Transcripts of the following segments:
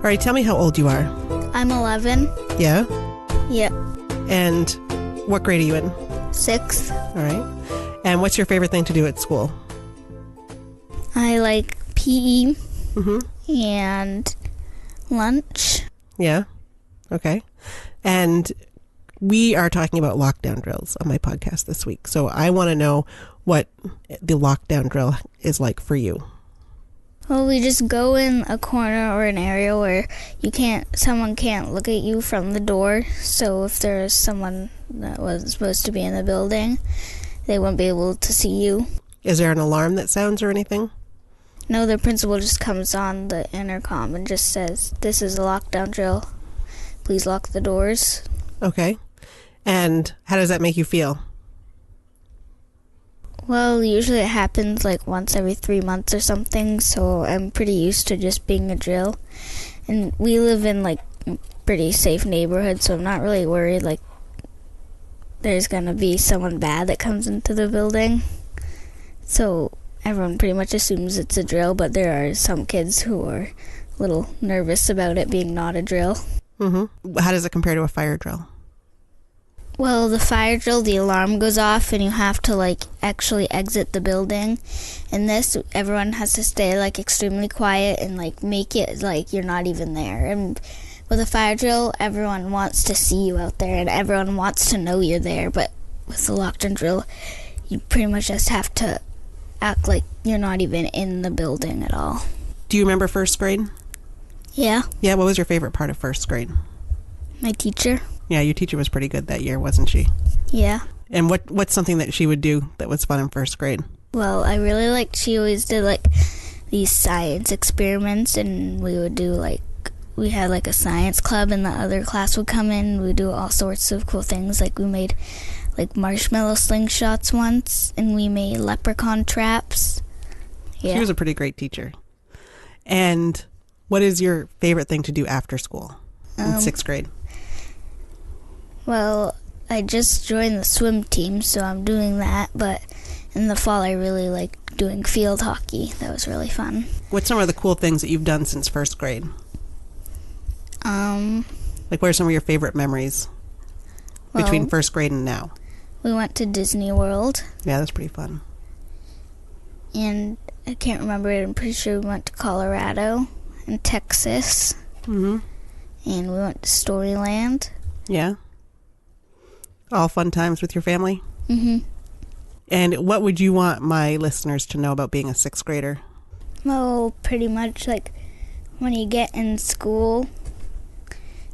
right, tell me how old you are. I'm 11. Yeah? Yep. And what grade are you in? 6th. All right. And what's your favorite thing to do at school? I like PE and lunch. Yeah? Okay. And we are talking about lockdown drills on my podcast this week. So I want to know what the lockdown drill is like for you. Well, we just go in a corner or an area where someone can't look at you from the door. So if there's someone that was supposed to be in the building, they won't be able to see you. Is there an alarm that sounds or anything? No, the principal just comes on the intercom and just says, "This is a lockdown drill. Please lock the doors." Okay. And how does that make you feel? Well, usually it happens like once every 3 months or something, so I'm pretty used to just being a drill. And we live in like a pretty safe neighborhood, so I'm not really worried like there's gonna be someone bad that comes into the building. So everyone pretty much assumes it's a drill, but there are some kids who are a little nervous about it being not a drill. Mm-hmm. How does it compare to a fire drill? Well, the fire drill, the alarm goes off and you have to like actually exit the building. In this, everyone has to stay like extremely quiet and like make it like you're not even there. And with a fire drill, everyone wants to see you out there and everyone wants to know you're there. But with the lockdown drill, you pretty much just have to act like you're not even in the building at all. Do you remember first grade? Yeah. Yeah, what was your favorite part of first grade? My teacher. Yeah, your teacher was pretty good that year, wasn't she? Yeah. And what's something that she would do that was fun in first grade? Well, I really liked she always did like these science experiments, and we would do like, we had like a science club and the other class would come in. We'd do all sorts of cool things. Like we made like marshmallow slingshots once, and we made leprechaun traps. Yeah. She was a pretty great teacher. And what is your favorite thing to do after school in sixth grade? Well, I just joined the swim team, so I'm doing that. But in the fall, I really like doing field hockey. That was really fun. What's some of the cool things that you've done since first grade? Like, what are some of your favorite memories between first grade and now? We went to Disney World. Yeah, that's pretty fun. And I can't remember it. I'm pretty sure we went to Colorado and Texas. Mm-hmm. And we went to Storyland. Yeah. All fun times with your family? Mm-hmm. And what would you want my listeners to know about being a sixth grader? Well, pretty much like when you get in school,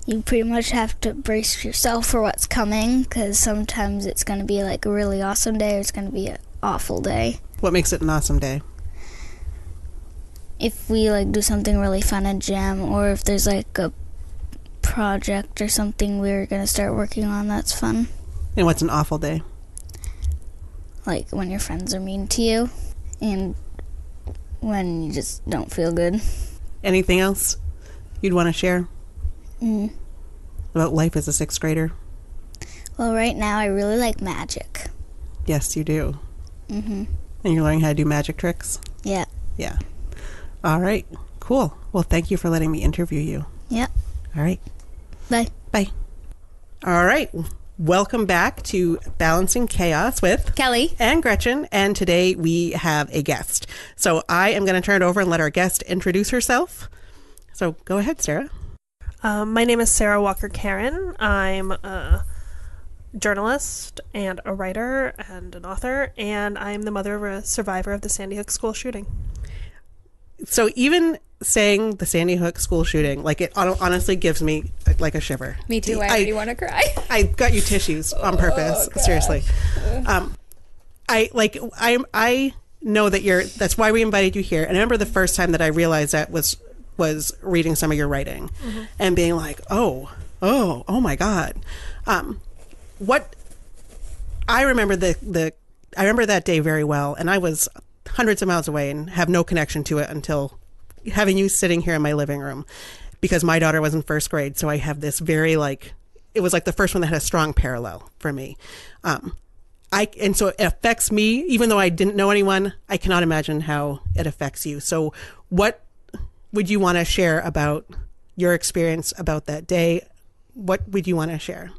you pretty much have to brace yourself for what's coming, because sometimes it's going to be like a really awesome day or it's going to be an awful day. What makes it an awesome day? If we like do something really fun in gym, or if there's like a project or something we're going to start working on that's fun. And what's an awful day? Like when your friends are mean to you and when you just don't feel good. Anything else you'd want to share about life as a sixth grader? Well, right now I really like magic. Yes, you do. Mm-hmm. And you're learning how to do magic tricks? Yeah. Yeah. All right. Cool. Well, thank you for letting me interview you. Yeah. All right. Bye. Bye. All right. Welcome back to Balancing Chaos with Kelly and Gretchen. And today we have a guest. So I am going to turn it over and let our guest introduce herself. So go ahead, Sarah. My name is Sarah Walker Caron. I'm a journalist and a writer and an author, and I'm the mother of a survivor of the Sandy Hook school shooting. So even saying the Sandy Hook school shooting, like, it honestly gives me like a shiver. Me too. I already want to cry. I got you tissues on purpose. Seriously. I know that that's why we invited you here. And I remember the first time that I realized that was reading some of your writing and being like, oh my God. What I remember I remember that day very well, and I was hundreds of miles away and have no connection to it until having you sitting here in my living room, because my daughter was in first grade. So I have this very it was like the first one that had a strong parallel for me. And so it affects me, even though I didn't know anyone. I cannot imagine how it affects you. So what would you want to share about your experience about that day. What would you want to share?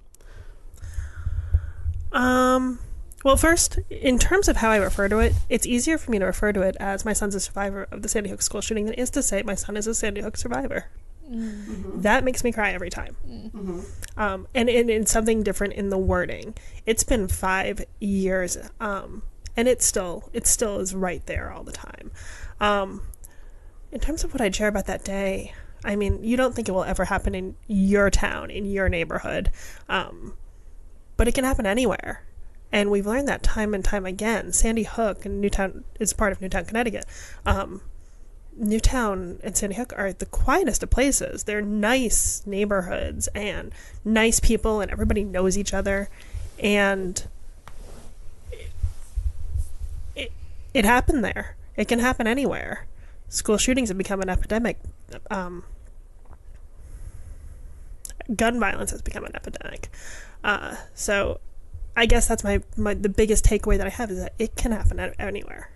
Well, first, in terms of how I refer to it, it's easier for me to refer to it as my son's a survivor of the Sandy Hook school shooting than it is to say my son is a Sandy Hook survivor. Mm-hmm. That makes me cry every time. Mm-hmm. And it's something different in the wording. It's been 5 years, and it still is right there all the time. In terms of what I'd share about that day, I mean, you don't think it will ever happen in your town, in your neighborhood, but it can happen anywhere. And we've learned that time and time again. Sandy Hook and Newtown is part of Newtown, Connecticut. Newtown and Sandy Hook are the quietest of places. They're nice neighborhoods and nice people, and everybody knows each other. And it happened there. It can happen anywhere. School shootings have become an epidemic. Gun violence has become an epidemic. So I guess that's the biggest takeaway that I have, is that it can happen anywhere.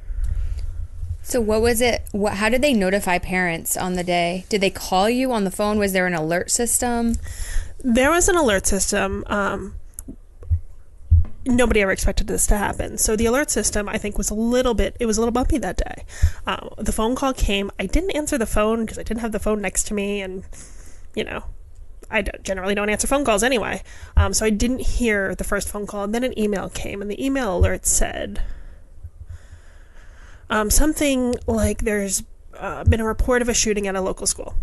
So what was it? How did they notify parents on the day? Did they call you on the phone? Was there an alert system? There was an alert system. Nobody ever expected this to happen. So the alert system, I think, was a little bumpy that day. The phone call came. I didn't answer the phone because I didn't have the phone next to me, and, I generally don't answer phone calls anyway. So I didn't hear the first phone call. And then an email came, and the email alert said something like, there's been a report of a shooting at a local school.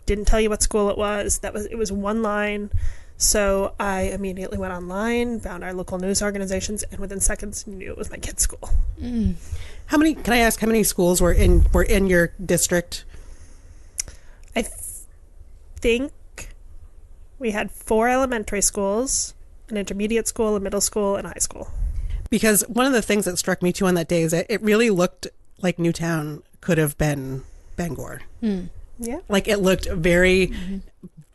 Didn't tell you what school it was. It was one line. So I immediately went online, found our local news organizations, and within seconds knew it was my kid's school. Mm. Can I ask how many schools were in your district? I think we had 4 elementary schools, an intermediate school, a middle school, and a high school. Because one of the things that struck me too on that day is that it really looked like Newtown could have been Bangor. Mm. Yeah. Like, it looked very,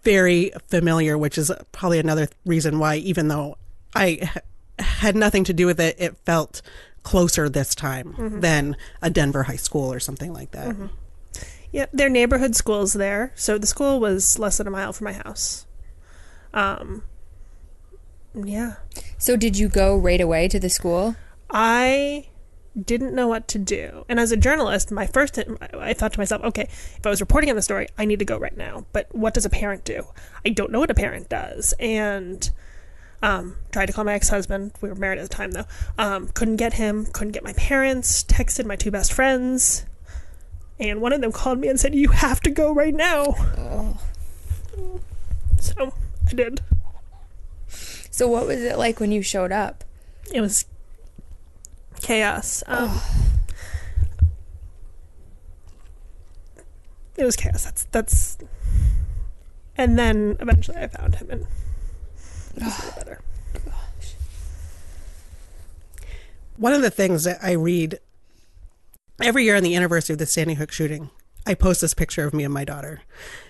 very familiar, which is probably another reason why, even though I had nothing to do with it, it felt closer this time than a Denver high school or something like that. Mm-hmm. Yeah, there are neighborhood schools there. So the school was less than a mile from my house. Yeah. So did you go right away to the school? I didn't know what to do. And as a journalist, I thought to myself, okay, if I was reporting on the story, I need to go right now. But what does a parent do? I don't know what a parent does. And tried to call my ex-husband. We were married at the time, though. Couldn't get him. Couldn't get my parents. Texted my 2 best friends. And one of them called me and said, you have to go right now. Oh. So I did. So what was it like when you showed up? It was chaos. It was chaos. That's. And then eventually I found him, and it was a little better. Gosh. One of the things that I read every year on the anniversary of the Sandy Hook shooting, I post this picture of me and my daughter,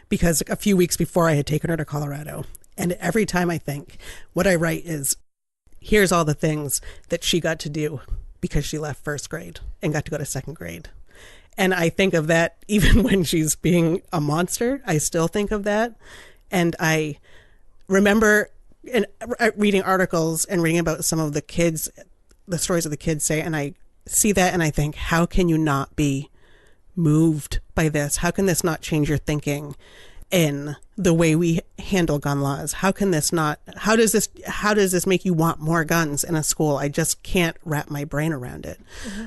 because a few weeks before I had taken her to Colorado. And every time I think, what I write is, here's all the things that she got to do because she left first grade and got to go to second grade. And I think of that even when she's being a monster. I still think of that. And I remember reading articles and reading about some of the kids, the stories of the kids say, and I see that and I think, how can you not be moved by this? How can this not change your thinking in the way we handle gun laws? How can this not, how does this make you want more guns in a school? I just can't wrap my brain around it. Mm-hmm.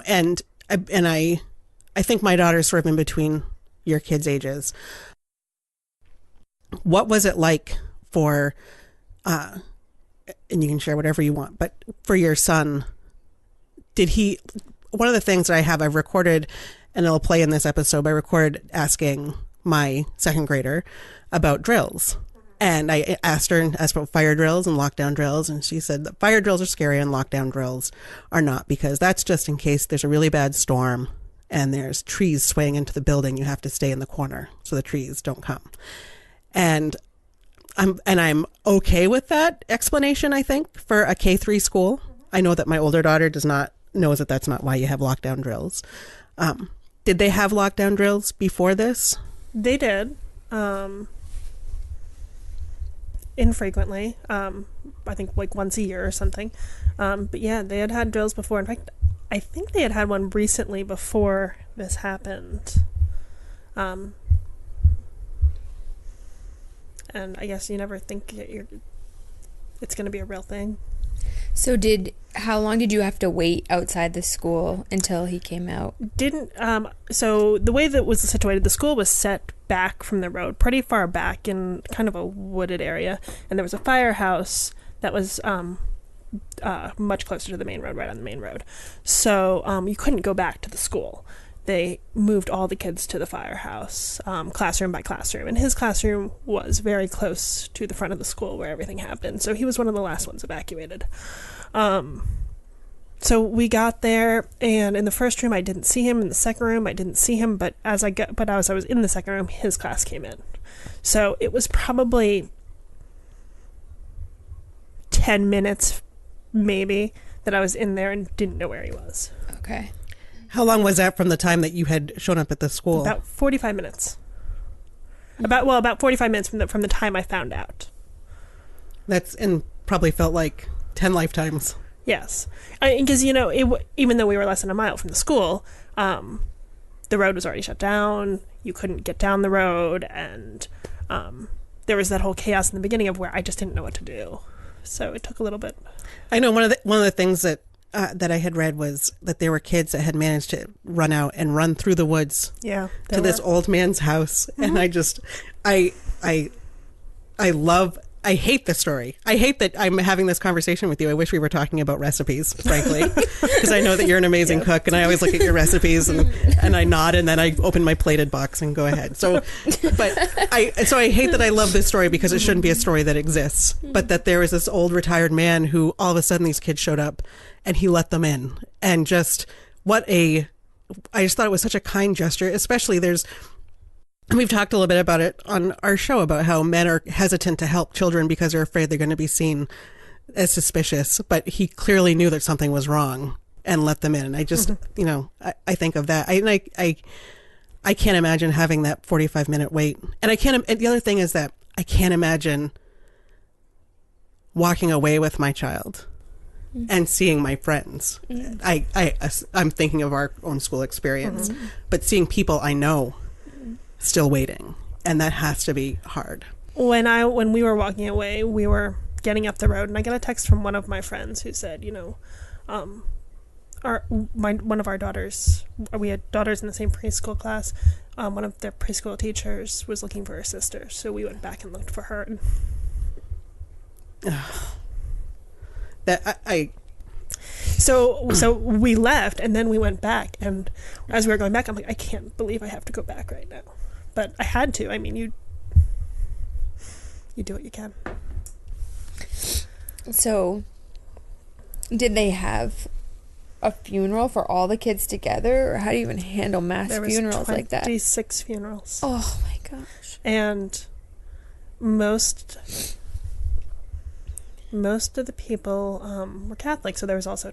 And I think my daughter's sort of in between your kids' ages. What was it like for, and you can share whatever you want, but for your son, one of the things that I've recorded, and it'll play in this episode, I recorded asking my second grader about drills. And I asked about fire drills and lockdown drills. And she said that fire drills are scary and lockdown drills are not, because that's just in case there's a really bad storm and there's trees swaying into the building. You have to stay in the corner so the trees don't come. And I'm okay with that explanation, I think, for a K-3 school. I know that my older daughter knows that that's not why you have lockdown drills. Did they have lockdown drills before this? They did. Infrequently. I think like once a year or something. But yeah, they had drills before. In fact, I think they had one recently before this happened. And I guess you never think it's going to be a real thing. So how long did you have to wait outside the school until he came out? So the way that was situated, the school was set back from the road, pretty far back in kind of a wooded area. And there was a firehouse that was much closer to the main road, right on the main road. So you couldn't go back to the school. They moved all the kids to the firehouse, classroom by classroom. And his classroom was very close to the front of the school where everything happened. So he was one of the last ones evacuated. So we got there, and in the first room I didn't see him. In the second room I didn't see him. But as I was in the second room, his class came in. So it was probably 10 minutes, maybe, that I was in there and didn't know where he was. Okay. How long was that from the time that you had shown up at the school? About 45 minutes. About 45 minutes from the time I found out. And probably felt like 10 lifetimes. Yes. Because, even though we were less than a mile from the school, the road was already shut down. You couldn't get down the road. And there was that whole chaos in the beginning of where I just didn't know what to do. So it took a little bit. I know one of the things that I had read was that there were kids that had managed to run out and run through the woods to this old man's house. Mm-hmm. And I hate the story. I hate that I'm having this conversation with you. I wish we were talking about recipes, frankly, because I know that you're an amazing cook, and I always look at your recipes and I nod, and then I open my plated box and go ahead. So I hate that I love this story because it shouldn't be a story that exists, but that there was this old retired man who all of a sudden these kids showed up and he let them in, and I just thought it was such a kind gesture, especially we've talked a little bit about it on our show about how men are hesitant to help children because they're afraid they're going to be seen as suspicious. But he clearly knew that something was wrong and let them in. And I just, I think of that. I can't imagine having that 45-minute wait. And the other thing is that I can't imagine walking away with my child and seeing my friends. I'm thinking of our own school experience, but seeing people I know still waiting, and that has to be hard. When we were walking away, we were getting up the road, and I got a text from one of my friends who said, one of our daughters, we had daughters in the same preschool class, one of their preschool teachers was looking for her sister, so we went back and looked for her. So we left, and then we went back, and as we were going back, I'm like, I can't believe I have to go back right now. But I had to. I mean, you do what you can. So, did they have a funeral for all the kids together, or how do you even handle mass funerals like that? 26 funerals. Oh my gosh! And most of the people were Catholic, so there was also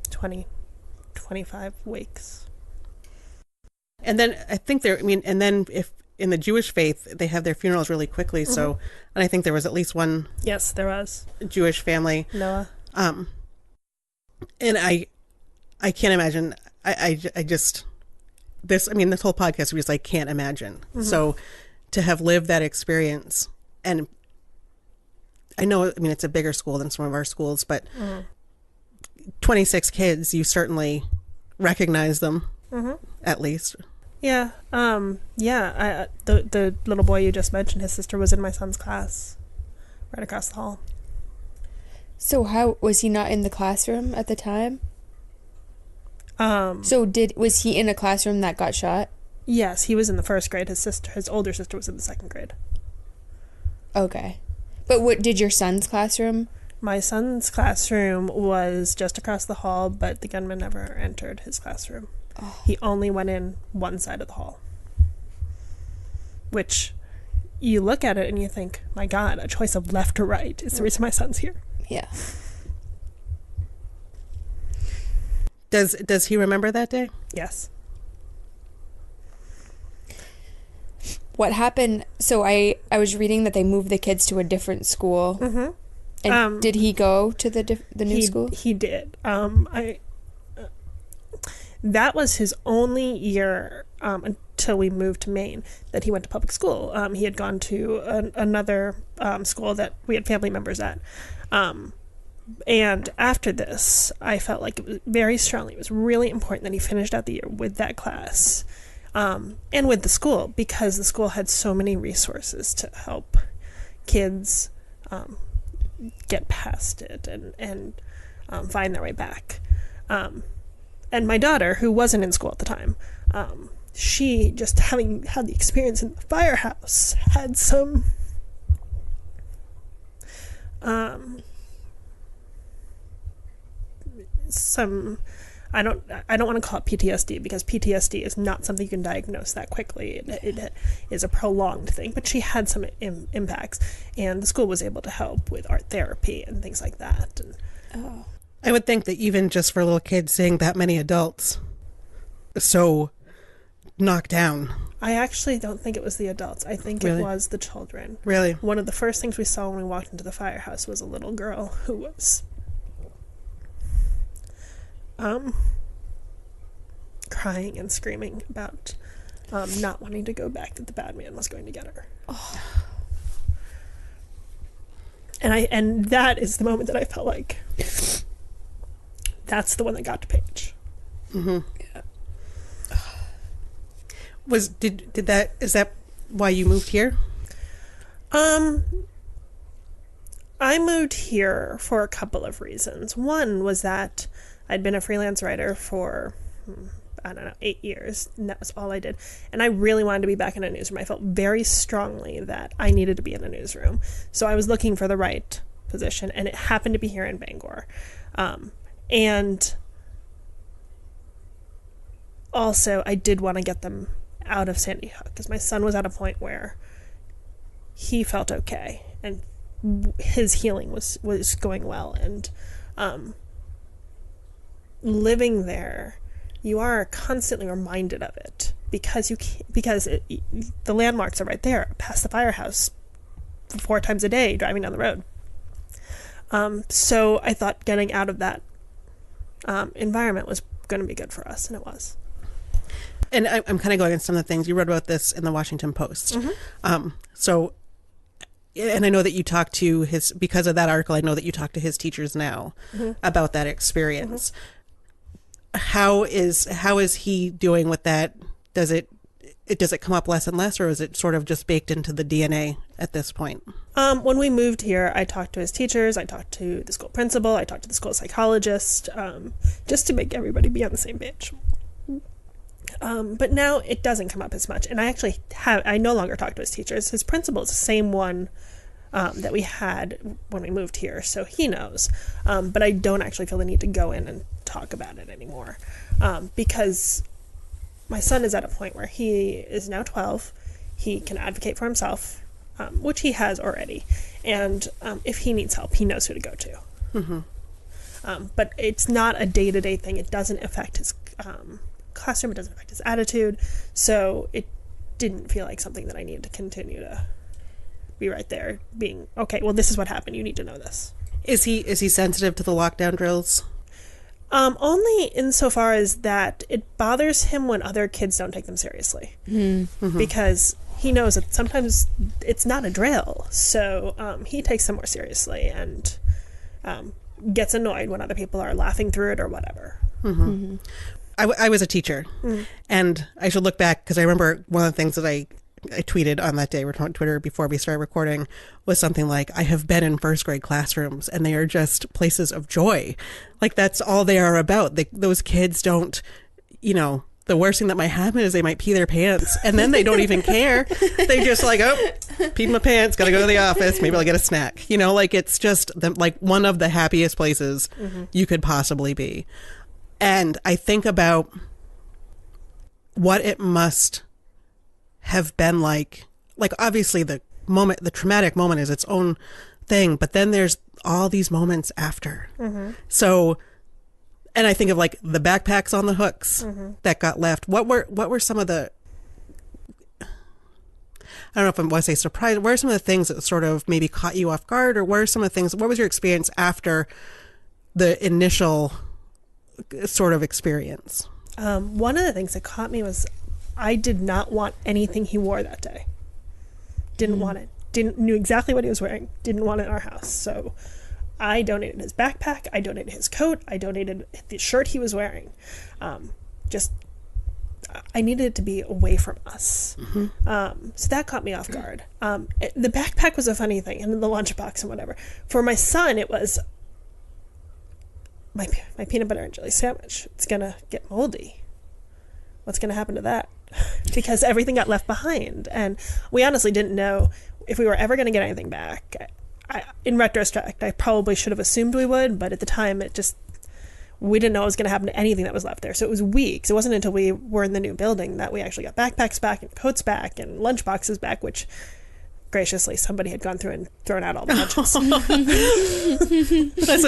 25 wakes. And then I think if in the Jewish faith, they have their funerals really quickly. Mm-hmm. So, and I think there was at least one. Yes, there was. Jewish family. Noah. And I can't imagine. This whole podcast was like, can't imagine. Mm-hmm. So to have lived that experience, and I know, it's a bigger school than some of our schools, but 26 kids, you certainly recognize them, at least. Yeah. The little boy you just mentioned, his sister was in my son's class right across the hall. So how was he not in the classroom at the time? Was he in a classroom that got shot? Yes, he was in the first grade. His older sister was in the second grade. Okay. But what did your son's classroom? My son's classroom was just across the hall, but the gunman never entered his classroom. Oh. He only went in one side of the hall. Which, you look at it and you think, my God, a choice of left or right is the reason my son's here. Yeah. Does he remember that day? Yes. what happened? So I was reading that they moved the kids to a different school. Mm-hmm. And did he go to the new school? He did. That was his only year until we moved to Maine that he went to public school. He had gone to another school that we had family members at. And after this, I felt like it was very strongly, it was really important that he finished out the year with that class and with the school, because the school had so many resources to help kids get past it and find their way back. And my daughter, who wasn't in school at the time, she, just having had the experience in the firehouse, had some I don't want to call it PTSD, because PTSD is not something you can diagnose that quickly. It is a prolonged thing, but she had some impacts, and the school was able to help with art therapy and things like that. And, I would think that even just for little kids, seeing that many adults so knocked down. I actually don't think it was the adults. I think Really? it was the children. Really? One of the first things we saw when we walked into the firehouse was a little girl who was crying and screaming about not wanting to go back, that the bad man was going to get her. Oh. And that is the moment that I felt like that's the one that got to Paige. Mm-hmm. Yeah. Is that why you moved here? I moved here for a couple of reasons. One was that I'd been a freelance writer for, 8 years, and that was all I did. And I really wanted to be back in a newsroom. I felt very strongly that I needed to be in a newsroom. So I was looking for the right position, and it happened to be here in Bangor. And also, I did want to get them out of Sandy Hook, because my son was at a point where he felt okay, and his healing was going well. And living there, you are constantly reminded of it, because the landmarks are right there past the firehouse 4 times a day driving down the road. So I thought getting out of that environment was going to be good for us, and it was. And I'm kind of going on some of the things you wrote about this in the Washington Post. Mm-hmm. And I know that you talked to because of that article, I know that you talked to his teachers now Mm-hmm. about that experience. How is he doing with that? Does it come up less and less, or is it sort of just baked into the DNA at this point? When we moved here, I talked to his teachers, I talked to the school principal, I talked to the school psychologist, just to make everybody be on the same page. But now it doesn't come up as much. And I no longer talk to his teachers. His principal is the same one that we had when we moved here, so he knows. But I don't actually feel the need to go in and talk about it anymore, because my son is at a point where he is now 12. He can advocate for himself, which he has already. And if he needs help, he knows who to go to. Mm-hmm. But it's not a day-to-day thing. It doesn't affect his classroom. It doesn't affect his attitude. So it didn't feel like something that I needed to continue to be right there being, okay, well, this is what happened. You need to know this. Is he sensitive to the lockdown drills? Only insofar as that it bothers him when other kids don't take them seriously. Mm-hmm. Because he knows that sometimes it's not a drill. So he takes them more seriously and gets annoyed when other people are laughing through it or whatever. Mm-hmm. Mm-hmm. I was a teacher, and I should look back, because I remember one of the things that I tweeted on that day, on Twitter before we started recording, was something like, I have been in first grade classrooms and they are just places of joy. Like, that's all they are about. Those kids don't, the worst thing that might happen is they might pee their pants, and then they don't even care. They just like, oh, peed my pants, gotta go to the office, maybe I'll get a snack. It's just like one of the happiest places you could possibly be. And I think about what it must have been like obviously the traumatic moment is its own thing, but then there's all these moments after. So, and I think of like the backpacks on the hooks that got left. What were some of the, I don't know if I want to say surprised. What are some of the things that sort of maybe caught you off guard, or what are some of the things, what was your experience after the initial sort of experience? One of the things that caught me was I did not want anything he wore that day. Didn't want it. Knew exactly what he was wearing. Didn't want it in our house. So I donated his backpack. I donated his coat. I donated the shirt he was wearing. I needed it to be away from us. So that caught me off guard. The backpack was a funny thing, and the lunchbox and whatever. For my son, it was my peanut butter and jelly sandwich. It's going to get moldy. What's going to happen to that? Because everything got left behind. And we honestly didn't know if we were ever going to get anything back. In retrospect, I probably should have assumed we would, but at the time, we didn't know what was going to happen to anything that was left there. So it was weeks. It wasn't until we were in the new building that we actually got backpacks back and coats back and lunch boxes back, which graciously somebody had gone through and thrown out all the lunches. that's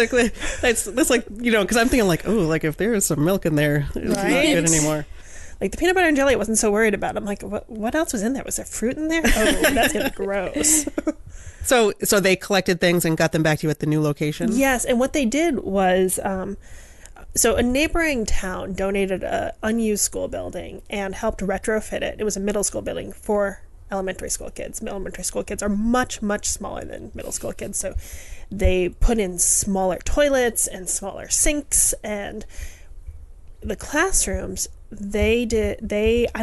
like, because I'm thinking like, oh, like if there is some milk in there, it's not good anymore. Like the peanut butter and jelly I wasn't so worried about. I'm like, what else was in there? Was there fruit in there? Oh, that's going to be gross. So they collected things and got them back to you at the new location? Yes, and what they did was, so a neighboring town donated an unused school building and helped retrofit it. It was a middle school building for elementary school kids. Elementary school kids are much, much smaller than middle school kids, so they put in smaller toilets and smaller sinks, and the classrooms, I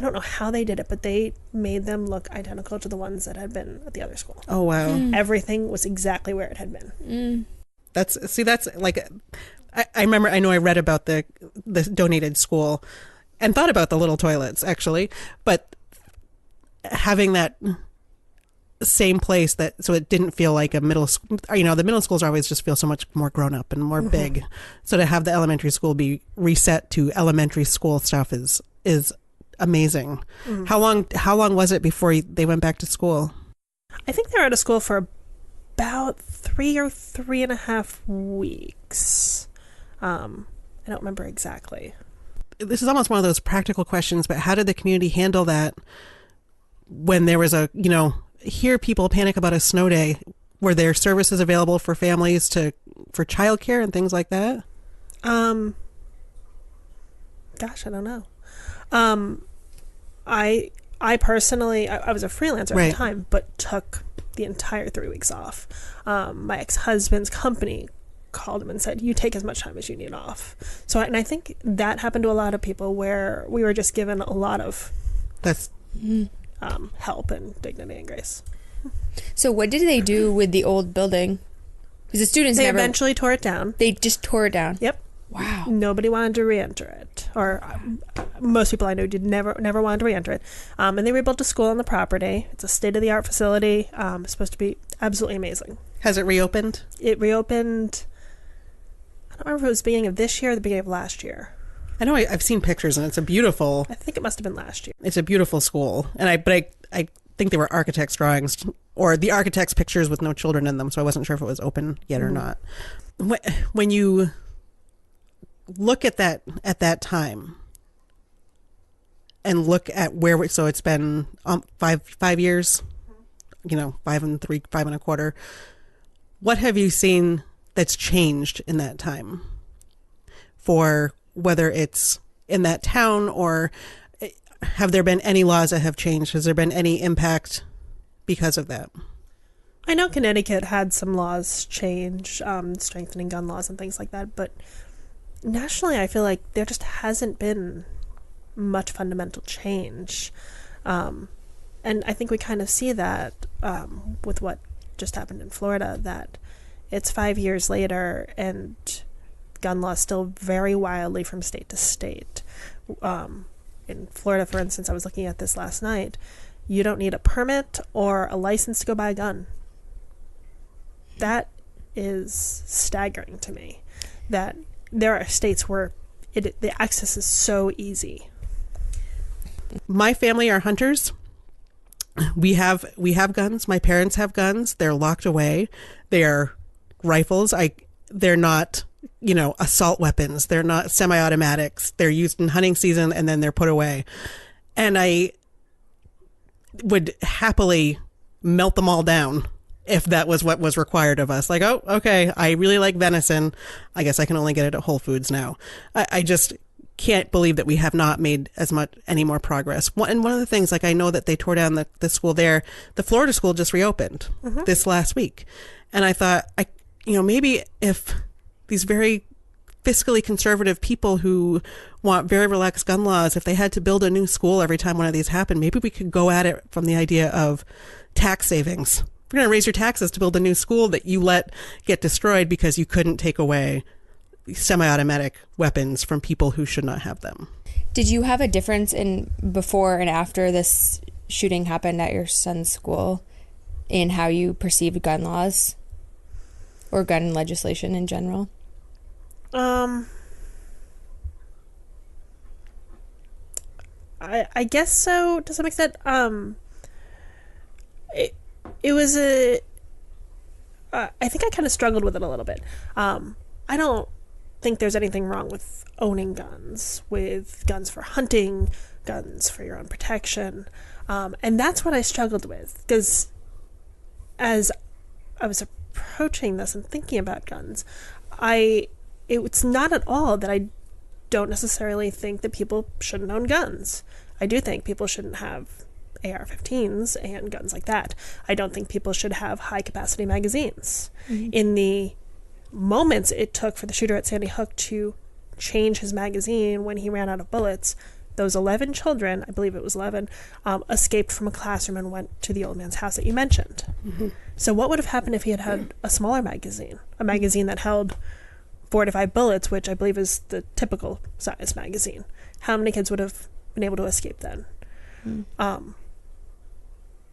don't know how they did it, but they made them look identical to the ones that had been at the other school. Oh, wow. Everything was exactly where it had been. That's like, I remember, I know I read about the donated school and thought about the little toilets actually, but having that same place so it didn't feel like a middle school, the middle schools always just feel so much more grown up and more big. So to have the elementary school be reset to elementary school stuff is amazing. How long was it before they went back to school? I think they were out of school for about 3 or 3.5 weeks. I don't remember exactly. This is almost one of those practical questions, but how did the community handle that when there was hear people panic about a snow day? Were there services available for families for childcare and things like that? Gosh, I don't know. I personally, I was a freelancer at the time, but took the entire 3 weeks off. My ex-husband's company called him and said, you take as much time as you need off. So, and I think that happened to a lot of people where we were just given a lot of help and dignity and grace. So what did they do with the old building? Because the students eventually tore it down. They just tore it down. Yep. Wow. Nobody wanted to re-enter it, or most people I know never wanted to re-enter it. And they rebuilt a school on the property. It's a state-of-the-art facility. It's supposed to be absolutely amazing. Has it reopened? It reopened. I don't remember if it was the beginning of this year or the beginning of last year. I know I've seen pictures, and it's a beautiful. I think it must have been last year. It's a beautiful school, and I think they were architects' drawings or the architects' pictures with no children in them, so I wasn't sure if it was open yet or not. When you look at that time and look at so it's been 5 years, 5 and 3.25. What have you seen that's changed in that time, for whether it's in that town, or have there been any laws that have changed? Has there been any impact because of that? I know Connecticut had some laws change, strengthening gun laws and things like that, but nationally I feel like there just hasn't been much fundamental change. And I think we kind of see that with what just happened in Florida, that it's 5 years later and gun laws still vary wildly from state to state. In Florida, for instance, I was looking at this last night, you don't need a permit or a license to go buy a gun. That is staggering to me, that there are states where the access is so easy. My family are hunters. We have guns. My parents have guns. They're locked away. They are rifles. They're not, assault weapons. They're not semi-automatics. They're used in hunting season and then they're put away. And would happily melt them all down if that was what was required of us. Like, oh, okay, I really like venison. I guess I can only get it at Whole Foods now. I just can't believe that we have not made any more progress. And one of the things, like, I know that they tore down the school there. The Florida school just reopened this last week. And I thought, maybe if these very fiscally conservative people who want very relaxed gun laws, if they had to build a new school every time one of these happened, maybe we could go at it from the idea of tax savings. We're going to raise your taxes to build a new school that you let get destroyed because you couldn't take away semi-automatic weapons from people who should not have them. Did you have a difference in before and after this shooting happened at your son's school in how you perceived gun laws or gun legislation in general? I guess so, to some extent. It was I think I kind of struggled with it a little bit. I don't think there's anything wrong with owning guns, with guns for hunting, guns for your own protection. And that's what I struggled with, because as I was approaching this and thinking about guns, it's not at all that I don't necessarily think that people shouldn't own guns. I do think people shouldn't have AR-15s and guns like that. I don't think people should have high-capacity magazines. In the moments it took for the shooter at Sandy Hook to change his magazine when he ran out of bullets, those 11 children, I believe it was 11, escaped from a classroom and went to the old man's house that you mentioned. So what would have happened if he had had a smaller magazine, a magazine that held 4 to 5 bullets, which I believe is the typical size magazine? How many kids would have been able to escape then?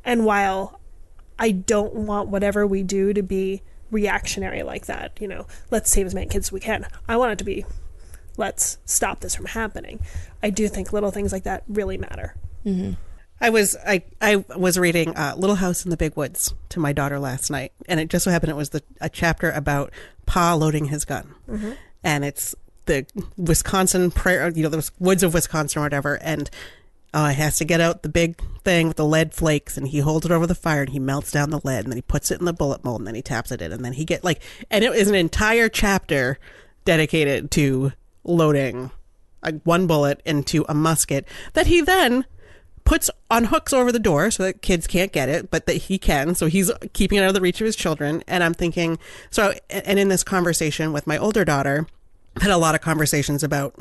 And while I don't want whatever we do to be reactionary like that, let's save as many kids as we can, I want it to be, let's stop this from happening. I do think little things like that really matter. I was reading Little House in the Big Woods to my daughter last night, and it just so happened it was a chapter about Pa loading his gun. And it's the Wisconsin prayer, the woods of Wisconsin or whatever, and he has to get out the big thing with the lead flakes, and he holds it over the fire, and he melts down the lead, and then he puts it in the bullet mold, and then he taps it in, and then he and it is an entire chapter dedicated to loading one bullet into a musket that he then puts on hooks over the door so that kids can't get it, but that he can. So he's keeping it out of the reach of his children. And I'm thinking, and in this conversation with my older daughter, I've had a lot of conversations about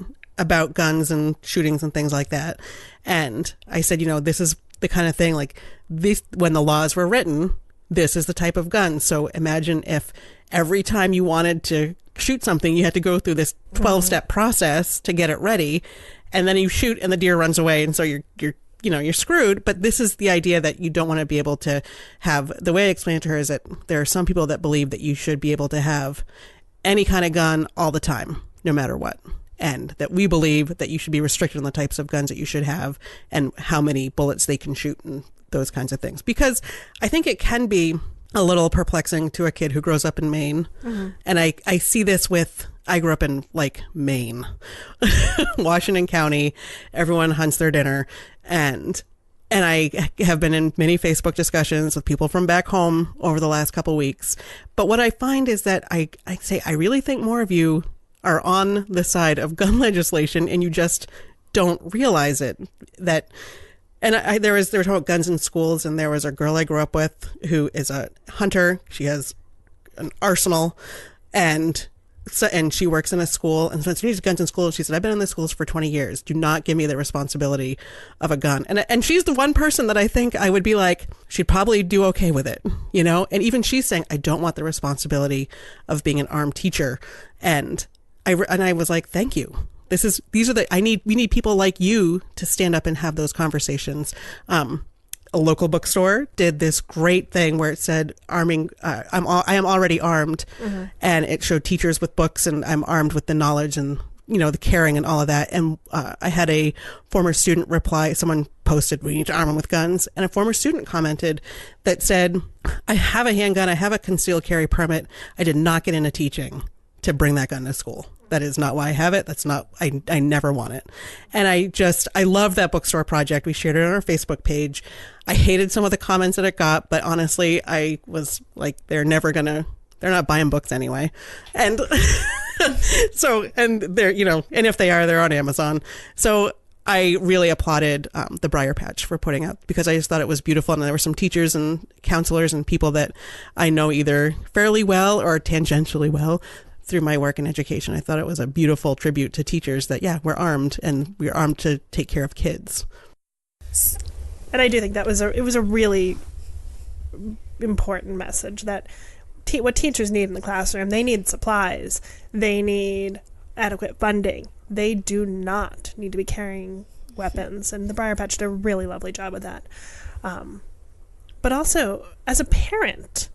guns and shootings and things like that. And I said, this is the kind of thing, like, this, when the laws were written, this is the type of gun. So imagine if every time you wanted to shoot something, you had to go through this 12-step process to get it ready, and then you shoot and the deer runs away, and so you're screwed. But this is the idea that you don't want to be able to have, the way I explained to her is that there are some people that believe that you should be able to have any kind of gun all the time, no matter what. And that we believe that you should be restricted on the types of guns that you should have and how many bullets they can shoot and those kinds of things. Because I think it can be a little perplexing to a kid who grows up in Maine. And I see this I grew up in Maine, Washington County. Everyone hunts their dinner. And I have been in many Facebook discussions with people from back home over the last couple weeks. But what I find is that I say, I really think more of you are on the side of gun legislation and you just don't realize it. There was talking about guns in schools, and there was a girl I grew up with who is a hunter. She has an arsenal, and she works in a school. And so she needs guns in school. She said, "I've been in the schools for 20 years. Do not give me the responsibility of a gun." And she's the one person that I think I would be like, she'd probably do okay with it, And even she's saying, "I don't want the responsibility of being an armed teacher." And I was like, "Thank you. We need people like you to stand up and have those conversations." A local bookstore did this great thing where it said, I am already armed. And it showed teachers with books, and I'm armed with the knowledge and, the caring and all of that. And I had a former student reply. Someone posted, "We need to arm them with guns." And a former student commented that said, "I have a handgun. I have a concealed carry permit. I did not get into teaching to bring that gun to school. That is not why I have it. That's not, I never want it. And I love that bookstore project. We shared it on our Facebook page. I hated some of the comments that it got, but honestly, I was like, they're not buying books anyway. And so, and they're, and if they are, they're on Amazon. So I really applauded the Briar Patch for putting out, because I just thought it was beautiful. And there were some teachers and counselors and people that I know either fairly well or tangentially well through my work in education. I thought it was a beautiful tribute to teachers that, we're armed, and we're armed to take care of kids. And I do think it was a really important message that what teachers need in the classroom, they need supplies, they need adequate funding. They do not need to be carrying weapons, and the Briar Patch did a really lovely job with that. But also, as a parent,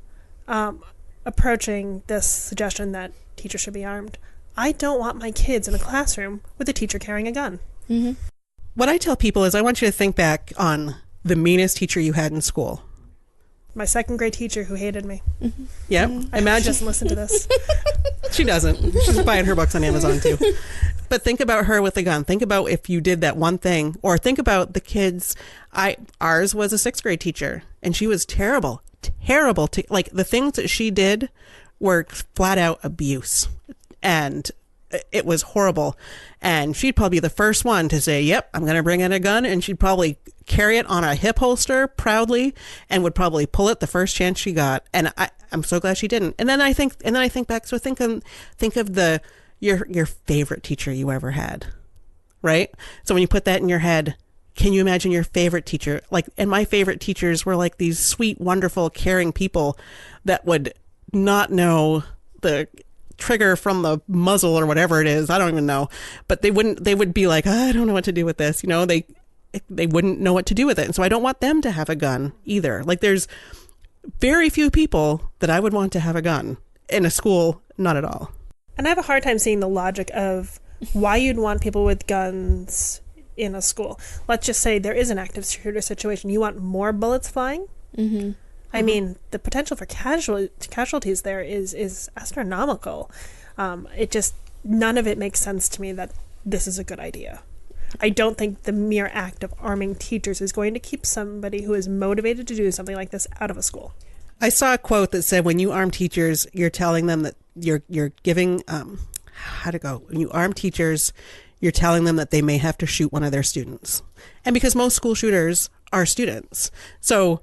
approaching this suggestion that teachers should be armed, I don't want my kids in a classroom with a teacher carrying a gun. Mm-hmm. What I tell people is I want you to think back on the meanest teacher you had in school. My second grade teacher who hated me. Mm-hmm. Yeah, I imagine. Doesn't listen to this. She doesn't. She's buying her books on Amazon too. But think about her with a gun. Think about if you did that one thing, or think about the kids. Ours was a sixth grade teacher, and she was terrible. Like the things that she did were flat out abuse, and it was horrible. And she'd probably be the first one to say, "Yep, I'm going to bring in a gun," and she'd probably carry it on a hip holster proudly, and would probably pull it the first chance she got. And I'm so glad she didn't. And then I think back. So think of your favorite teacher you ever had, right? So when you put that in your head, can you imagine your favorite teacher? And my favorite teachers were like these sweet, wonderful, caring people that would not know the trigger from the muzzle or whatever it is. I don't even know. But they would be like, I don't know what to do with this. They wouldn't know what to do with it. And so I don't want them to have a gun either. There's very few people that I would want to have a gun in a school. Not at all. And I have a hard time seeing the logic of why you'd want people with guns in a school. Let's just say there is an active shooter situation. You want more bullets flying? Mm-hmm. I mean, the potential for casualties there is astronomical. None of it makes sense to me that this is a good idea. I don't think the mere act of arming teachers is going to keep somebody who is motivated to do something like this out of a school. I saw a quote that said, when you arm teachers, you're telling them that you're giving, when you arm teachers, you're telling them that they may have to shoot one of their students. And because most school shooters are students. So,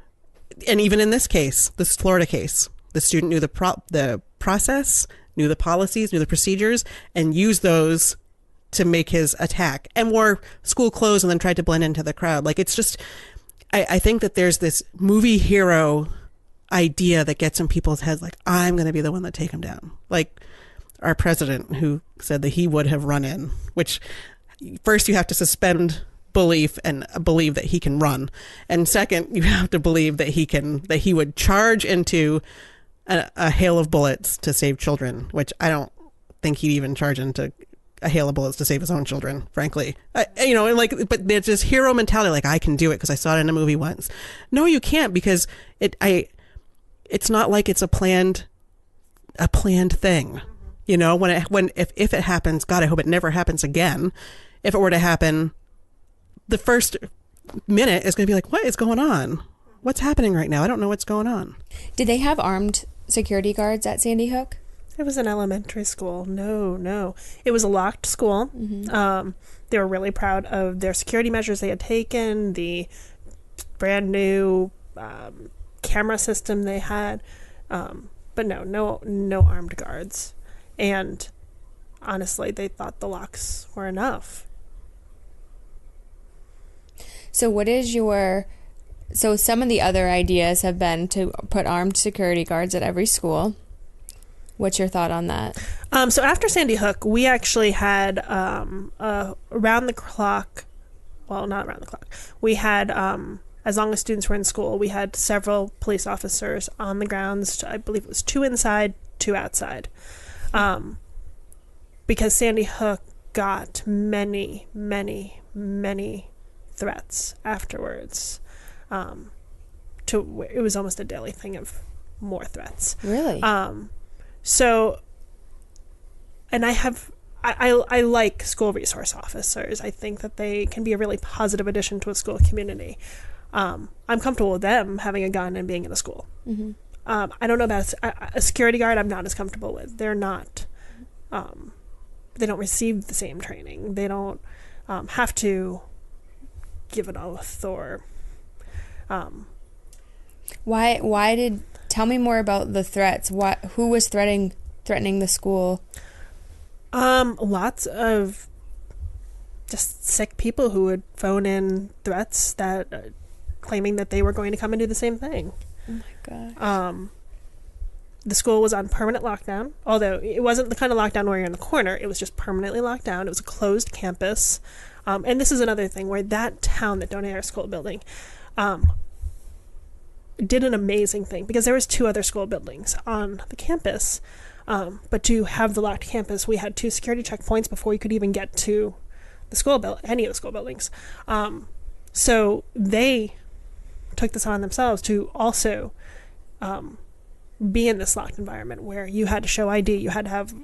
and even in this case, this Florida case, the student knew the process, knew the policies, knew the procedures, and used those to make his attack, and wore school clothes and then tried to blend into the crowd. It's just, I think that there's this movie hero idea that gets in people's heads, I'm going to be the one that take him down. Our president, who said that he would have run in, which first you have to suspend belief and believe that he can run. And second, you have to believe that he would charge into a hail of bullets to save children, which I don't think he'd even charge into a hail of bullets to save his own children, frankly. But there's this hero mentality, I can do it because I saw it in a movie once. No, you can't, because it's not like it's a planned thing. If it happens, God, I hope it never happens again. If it were to happen, the first minute is going to be what is going on? What's happening right now? I don't know what's going on. Did they have armed security guards at Sandy Hook? It was an elementary school. No. It was a locked school. Mm-hmm. They were really proud of their security measures they had taken, the brand new camera system they had. But no armed guards. And honestly, they thought the locks were enough. So so some of the other ideas have been to put armed security guards at every school. What's your thought on that? So after Sandy Hook, we actually had around the clock, well, not around the clock. We had, as long as students were in school, we had several police officers on the grounds. I believe it was 2 inside, 2 outside. Because Sandy Hook got many, many, many threats afterwards. It was almost a daily thing of more threats. Really? So and I like school resource officers. I think that they can be a really positive addition to a school community. I'm comfortable with them having a gun and being in a school. Mm-hmm. I don't know about a security guard. I'm not as comfortable with. They're not. They don't receive the same training. They don't have to give an oath or. Tell me more about the threats. Who was threatening the school? Lots of just sick people who would phone in threats that claiming that they were going to come and do the same thing. Oh my gosh. The school was on permanent lockdown, although it wasn't the kind of lockdown where you're in the corner. It was just permanently locked down. It was a closed campus. And this is another thing where that town that donated our school building did an amazing thing, because there was 2 other school buildings on the campus. But to have the locked campus, we had 2 security checkpoints before you could even get to the any of the school buildings. So they took this on themselves to also be in this locked environment where you had to show ID.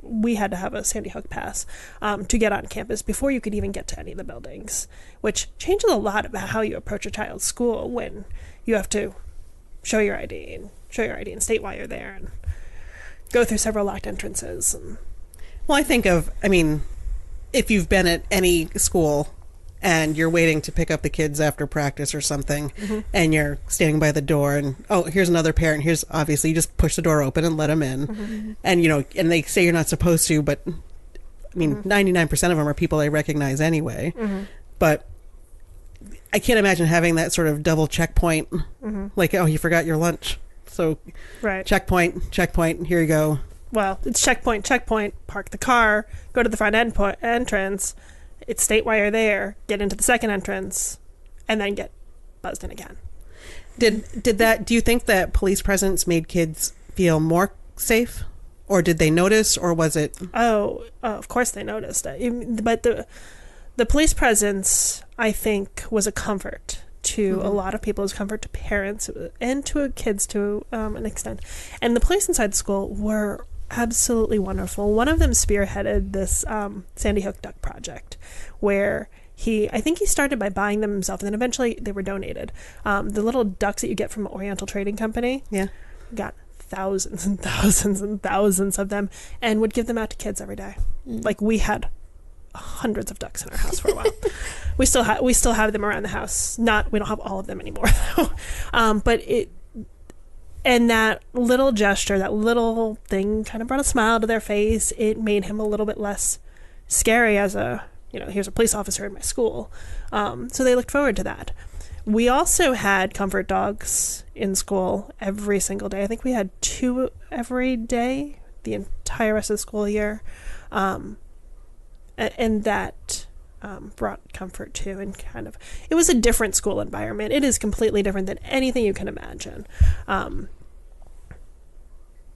We had to have a Sandy Hook pass to get on campus before you could even get to any of the buildings, which changes a lot about how you approach a child's school when you have to show your ID and state why you're there and go through several locked entrances. Well, I mean, if you've been at any school and you're waiting to pick up the kids after practice or something, mm-hmm. and you're standing by the door and, oh, here's another parent. Here's, obviously, you just push the door open and let them in. Mm-hmm. And, and they say you're not supposed to, but, I mean, mm-hmm. 99% of them are people I recognize anyway. Mm-hmm. But I can't imagine having that sort of double checkpoint, mm-hmm. like, oh, you forgot your lunch. So, right. checkpoint, here you go. Well, it's checkpoint, park the car, go to the front entrance, it's state why you're there, get into the second entrance, and then get buzzed in again. Do you think that police presence made kids feel more safe? Or did they notice, or was it? Oh, of course they noticed. But the police presence, I think, was a comfort to mm-hmm. a lot of people. It was comfort to parents and to kids to an extent. And the police inside the school were absolutely wonderful. One of them spearheaded this Sandy Hook Duck Project, where I think he started by buying them himself, and then eventually they were donated. The little ducks that you get from Oriental Trading Company, got thousands and thousands and thousands of them, and would give them out to kids every day. Like, we had hundreds of ducks in our house for a while. we still have them around the house. We don't have all of them anymore though. And that little gesture, that little thing kind of brought a smile to their face. It made him a little bit less scary as here's a police officer in my school. So they looked forward to that. We also had comfort dogs in school every single day. I think we had 2 every day, the entire rest of the school year. And that brought comfort too, and it was a different school environment. It is completely different than anything you can imagine,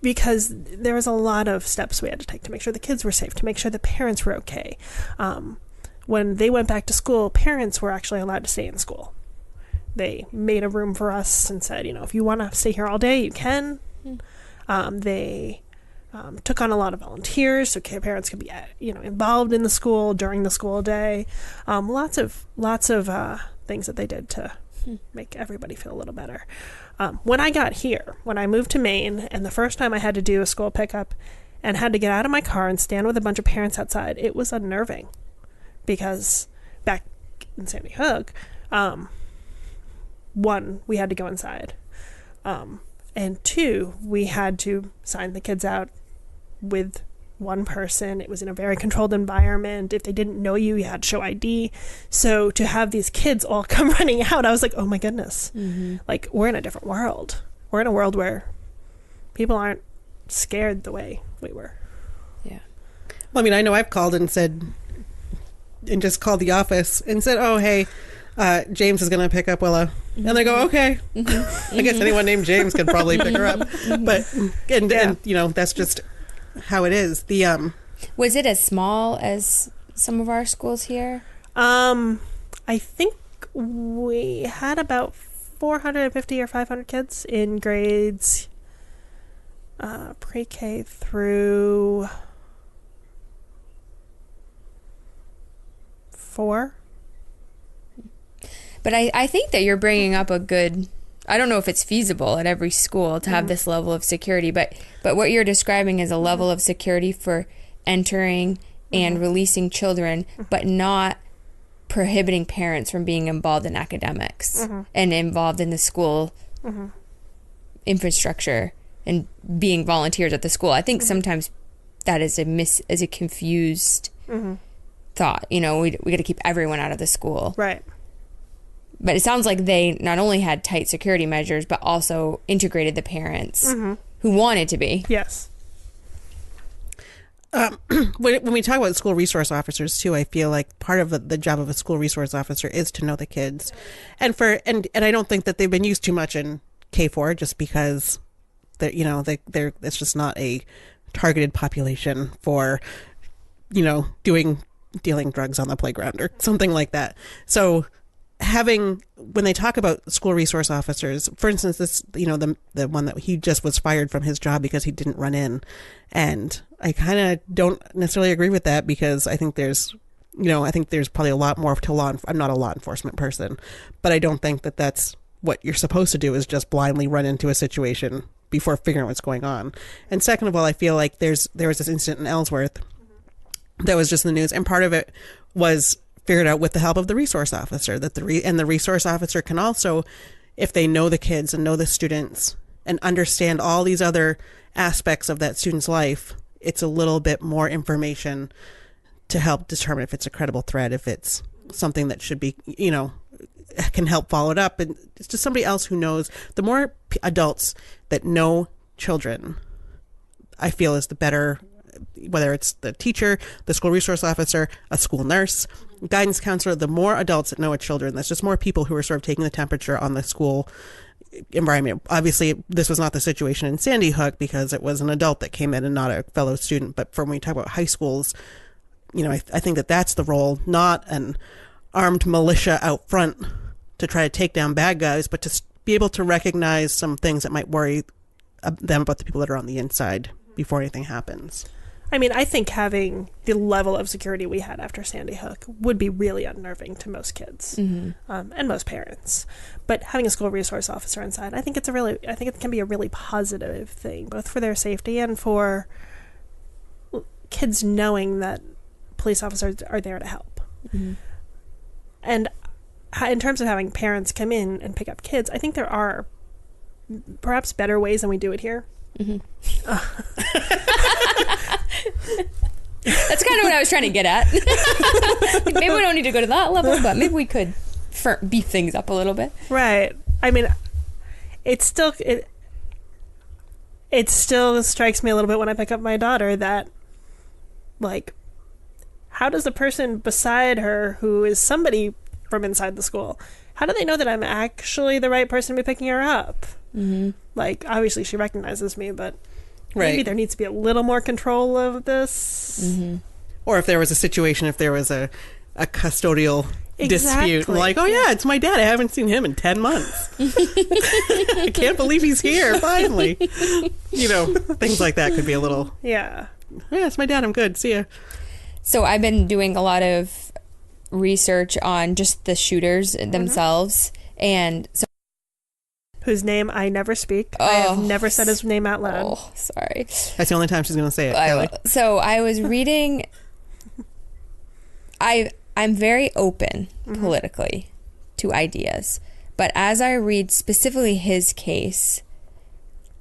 because there was a lot of steps we had to take to make sure the kids were safe, to make sure the parents were okay. When they went back to school, parents were actually allowed to stay in school. They made a room for us and said, if you want to stay here all day, you can. They took on a lot of volunteers so parents could be involved in the school during the school day. Lots of things that they did to make everybody feel a little better. When I got here, when I moved to Maine, and the first time I had to do a school pickup and had to get out of my car and stand with a bunch of parents outside, it was unnerving, because back in Sandy Hook, 1, we had to go inside, and 2, we had to sign the kids out with one person. It was in a very controlled environment. If they didn't know you, you had to show ID. So to have these kids all come running out, I was like, oh my goodness. Mm-hmm. Like, we're in a different world. We're in a world where people aren't scared the way we were. Yeah. Well, I mean, I know I've called and just called the office and said, oh, hey, James is going to pick up Willa. Mm-hmm. And they go, okay. Mm-hmm. I guess anyone named James could probably pick her up. But, and that's just how it is. Was it as small as some of our schools here? I think we had about 450 or 500 kids in grades pre-K through 4. But I think that you're bringing up a good... I don't know if it's feasible at every school to have this level of security, but what you're describing is a level of security for entering and releasing children, but not prohibiting parents from being involved in academics and involved in the school infrastructure and being volunteers at the school. I think sometimes that is a confused thought. You know, we got to keep everyone out of the school. Right. But it sounds like they not only had tight security measures, but also integrated the parents who wanted to be. Yes. When we talk about school resource officers too, I feel like part of the job of a school resource officer is to know the kids, and I don't think that they've been used too much in K4 just because they're it's just not a targeted population for dealing drugs on the playground or something like that. So when they talk about school resource officers, for instance, this, the one that he just was fired from his job because he didn't run in. And I kind of don't necessarily agree with that, because I think there's probably a lot more to I'm not a law enforcement person, but I don't think that that's what you're supposed to do, is just blindly run into a situation before figuring out what's going on. And second of all, I feel like there was this incident in Ellsworth that was just in the news, and part of it was figured out with the help of the resource officer, that the resource officer can also, if they know the kids and know the students and understand all these other aspects of that student's life, it's a little bit more information to help determine if it's a credible threat, if it's something that should be, can help follow it up. And it's just somebody else who knows. The more adults that know children, I feel, is the better, whether it's the teacher, the school resource officer, a school nurse, guidance counselor. The more adults that know children, that's just more people who are sort of taking the temperature on the school environment. Obviously, this was not the situation in Sandy Hook because it was an adult that came in and not a fellow student. But when we talk about high schools, I think that that's the role, not an armed militia out front to try to take down bad guys, but to be able to recognize some things that might worry them about the people that are on the inside before anything happens. I mean, I think having the level of security we had after Sandy Hook would be really unnerving to most kids and most parents. But having a school resource officer inside, I think it can be a really positive thing, both for their safety and for kids knowing that police officers are there to help. And in terms of having parents come in and pick up kids, I think there are perhaps better ways than we do it here. That's kind of what I was trying to get at. Maybe we don't need to go to that level, but maybe we could beef things up a little bit. Right. I mean, it still strikes me a little bit when I pick up my daughter that, like, how does the person beside her who is somebody from inside the school, how do they know that I'm actually the right person to be picking her up? Like, obviously she recognizes me, but maybe there needs to be a little more control of this. Or if there was a situation, if there was a custodial dispute, like, oh yeah, it's my dad, I haven't seen him in 10 months. I can't believe he's here, finally. Things like that could be a little, yeah, it's my dad, I'm good, see ya. So I've been doing a lot of research on just the shooters themselves, and so whose name I never speak. I have never said his name out loud. Oh, sorry. That's the only time she's going to say it, Kelly. So I was reading... I'm very open politically to ideas. But as I read specifically his case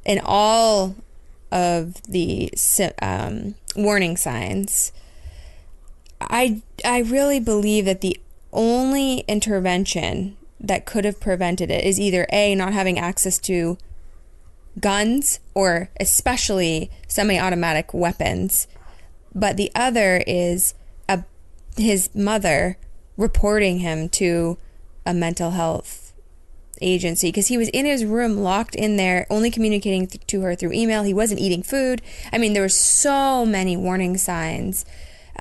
and all of the warning signs, I really believe that the only intervention that could have prevented it is either A, not having access to guns, or especially semi-automatic weapons, but the other is his mother reporting him to a mental health agency, because he was in his room locked in there, only communicating to her through email. He wasn't eating food. I mean, there were so many warning signs.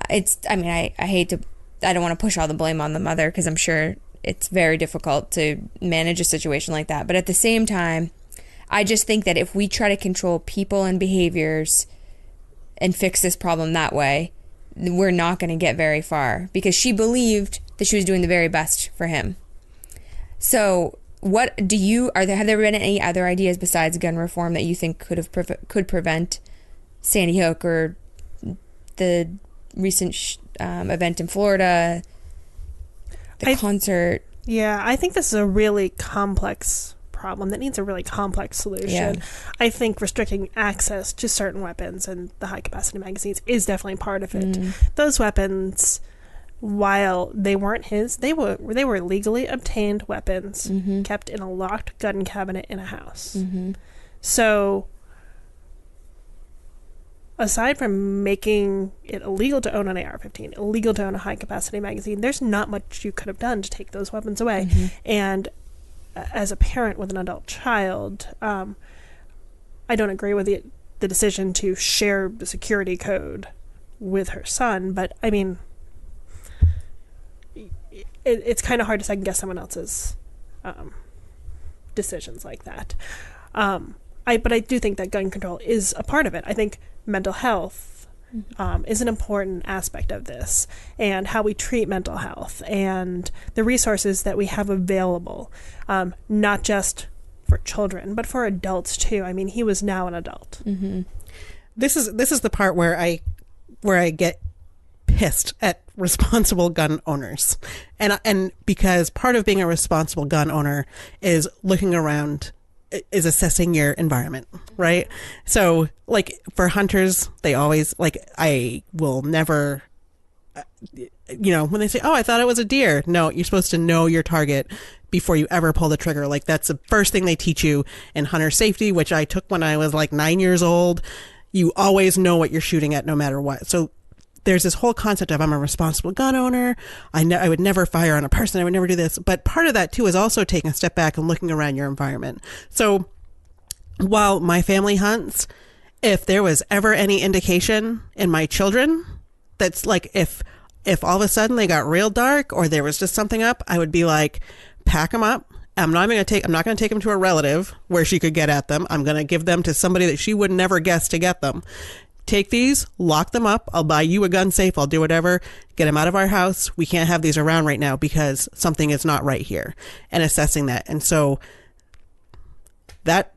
I don't want to push all the blame on the mother, because I'm sure it's very difficult to manage a situation like that. But at the same time, I just think that if we try to control people and behaviors and fix this problem that way, we're not going to get very far, because she believed that she was doing the very best for him. So have there been any other ideas besides gun reform that you think could prevent Sandy Hook or the recent event in Florida, the concert? Yeah, I think this is a really complex problem that needs a really complex solution. Yeah. I think restricting access to certain weapons and the high capacity magazines is definitely part of it. Those weapons, while they weren't his, they were legally obtained weapons kept in a locked gun cabinet in a house. So aside from making it illegal to own an AR-15, illegal to own a high capacity magazine, there's not much you could have done to take those weapons away. And as a parent with an adult child, I don't agree with the decision to share the security code with her son, but I mean, it's kind of hard to second guess someone else's decisions like that. But I do think that gun control is a part of it. I think mental health is an important aspect of this, and how we treat mental health and the resources that we have available, not just for children, but for adults too. I mean, he was now an adult. This is the part where I get pissed at responsible gun owners, and because part of being a responsible gun owner is looking around, is assessing your environment, right? So like for hunters, they always I will never, when they say, oh, I thought it was a deer. No, you're supposed to know your target before you ever pull the trigger. Like that's the first thing they teach you in hunter safety, which I took when I was like 9 years old. You always know what you're shooting at no matter what. So there's this whole concept of I'm a responsible gun owner. I would never fire on a person. I would never do this. But part of that too is also taking a step back and looking around your environment. So while my family hunts, if there was ever any indication in my children that's like if all of a sudden they got real dark or there was just something up, I would be like, pack them up. I'm not going to take them to a relative where she could get at them. I'm going to give them to somebody that she would never guess to get them. Take these, lock them up. I'll buy you a gun safe. I'll do whatever. Get them out of our house. We can't have these around right now because something is not right here. And assessing that. And so that,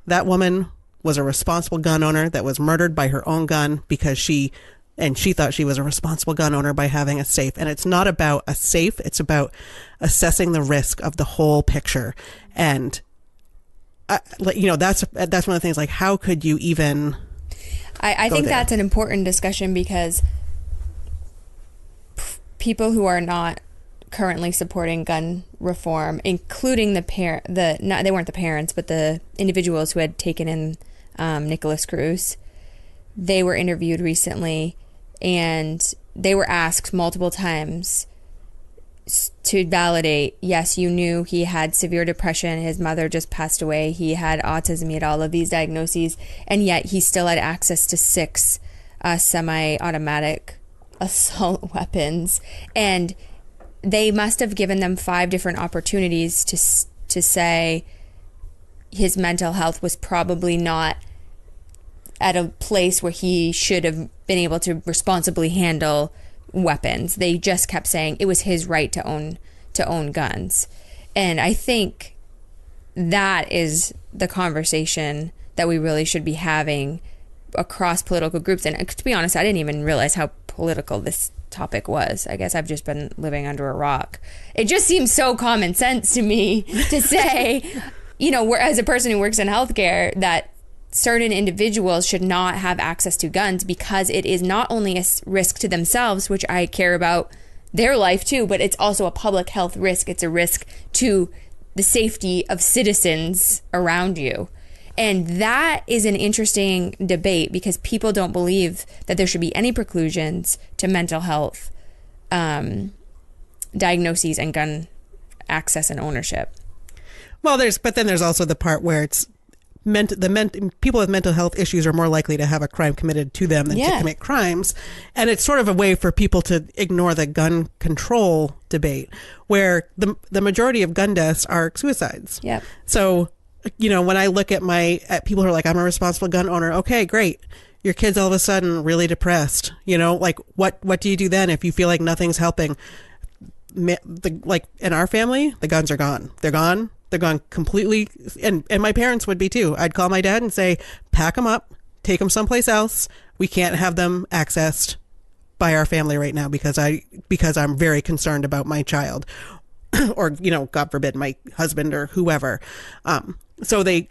that woman was a responsible gun owner that was murdered by her own gun because she thought she was a responsible gun owner by having a safe. And it's not about a safe. It's about assessing the risk of the whole picture. And, that's one of the things, like, how could you even... I think that's an important discussion because people who are not currently supporting gun reform, including they weren't the parents, but the individuals who had taken in Nicholas Cruz, they were interviewed recently and they were asked multiple times to validate, yes, you knew he had severe depression, his mother just passed away, he had autism, he had all of these diagnoses, and yet he still had access to 6 semi-automatic assault weapons. And they must have given them 5 different opportunities to say his mental health was probably not at a place where he should have been able to responsibly handle weapons. They just kept saying it was his right to own guns. And I think that is the conversation that we really should be having across political groups. And to be honest, I didn't even realize how political this topic was. I guess I've just been living under a rock. It just seems so common sense to me to say, as a person who works in healthcare, that certain individuals should not have access to guns because it is not only a risk to themselves, which I care about their life too, but it's also a public health risk. It's a risk to the safety of citizens around you. And that is an interesting debate because people don't believe that there should be any preclusions to mental health diagnoses and gun access and ownership. Well, but then there's also the part where it's people with mental health issues are more likely to have a crime committed to them than to commit crimes. And it's sort of a way for people to ignore the gun control debate where the majority of gun deaths are suicides. Yep. So, when I look at people who are like, I'm a responsible gun owner. Okay, great. Your kid's all of a sudden really depressed. What do you do then if you feel like nothing's helping? like in our family, the guns are gone. They're gone. They're gone completely. And my parents would be too. I'd call my dad and say, pack them up, take them someplace else. We can't have them accessed by our family right now because I'm very concerned about my child or, God forbid, my husband or whoever. So they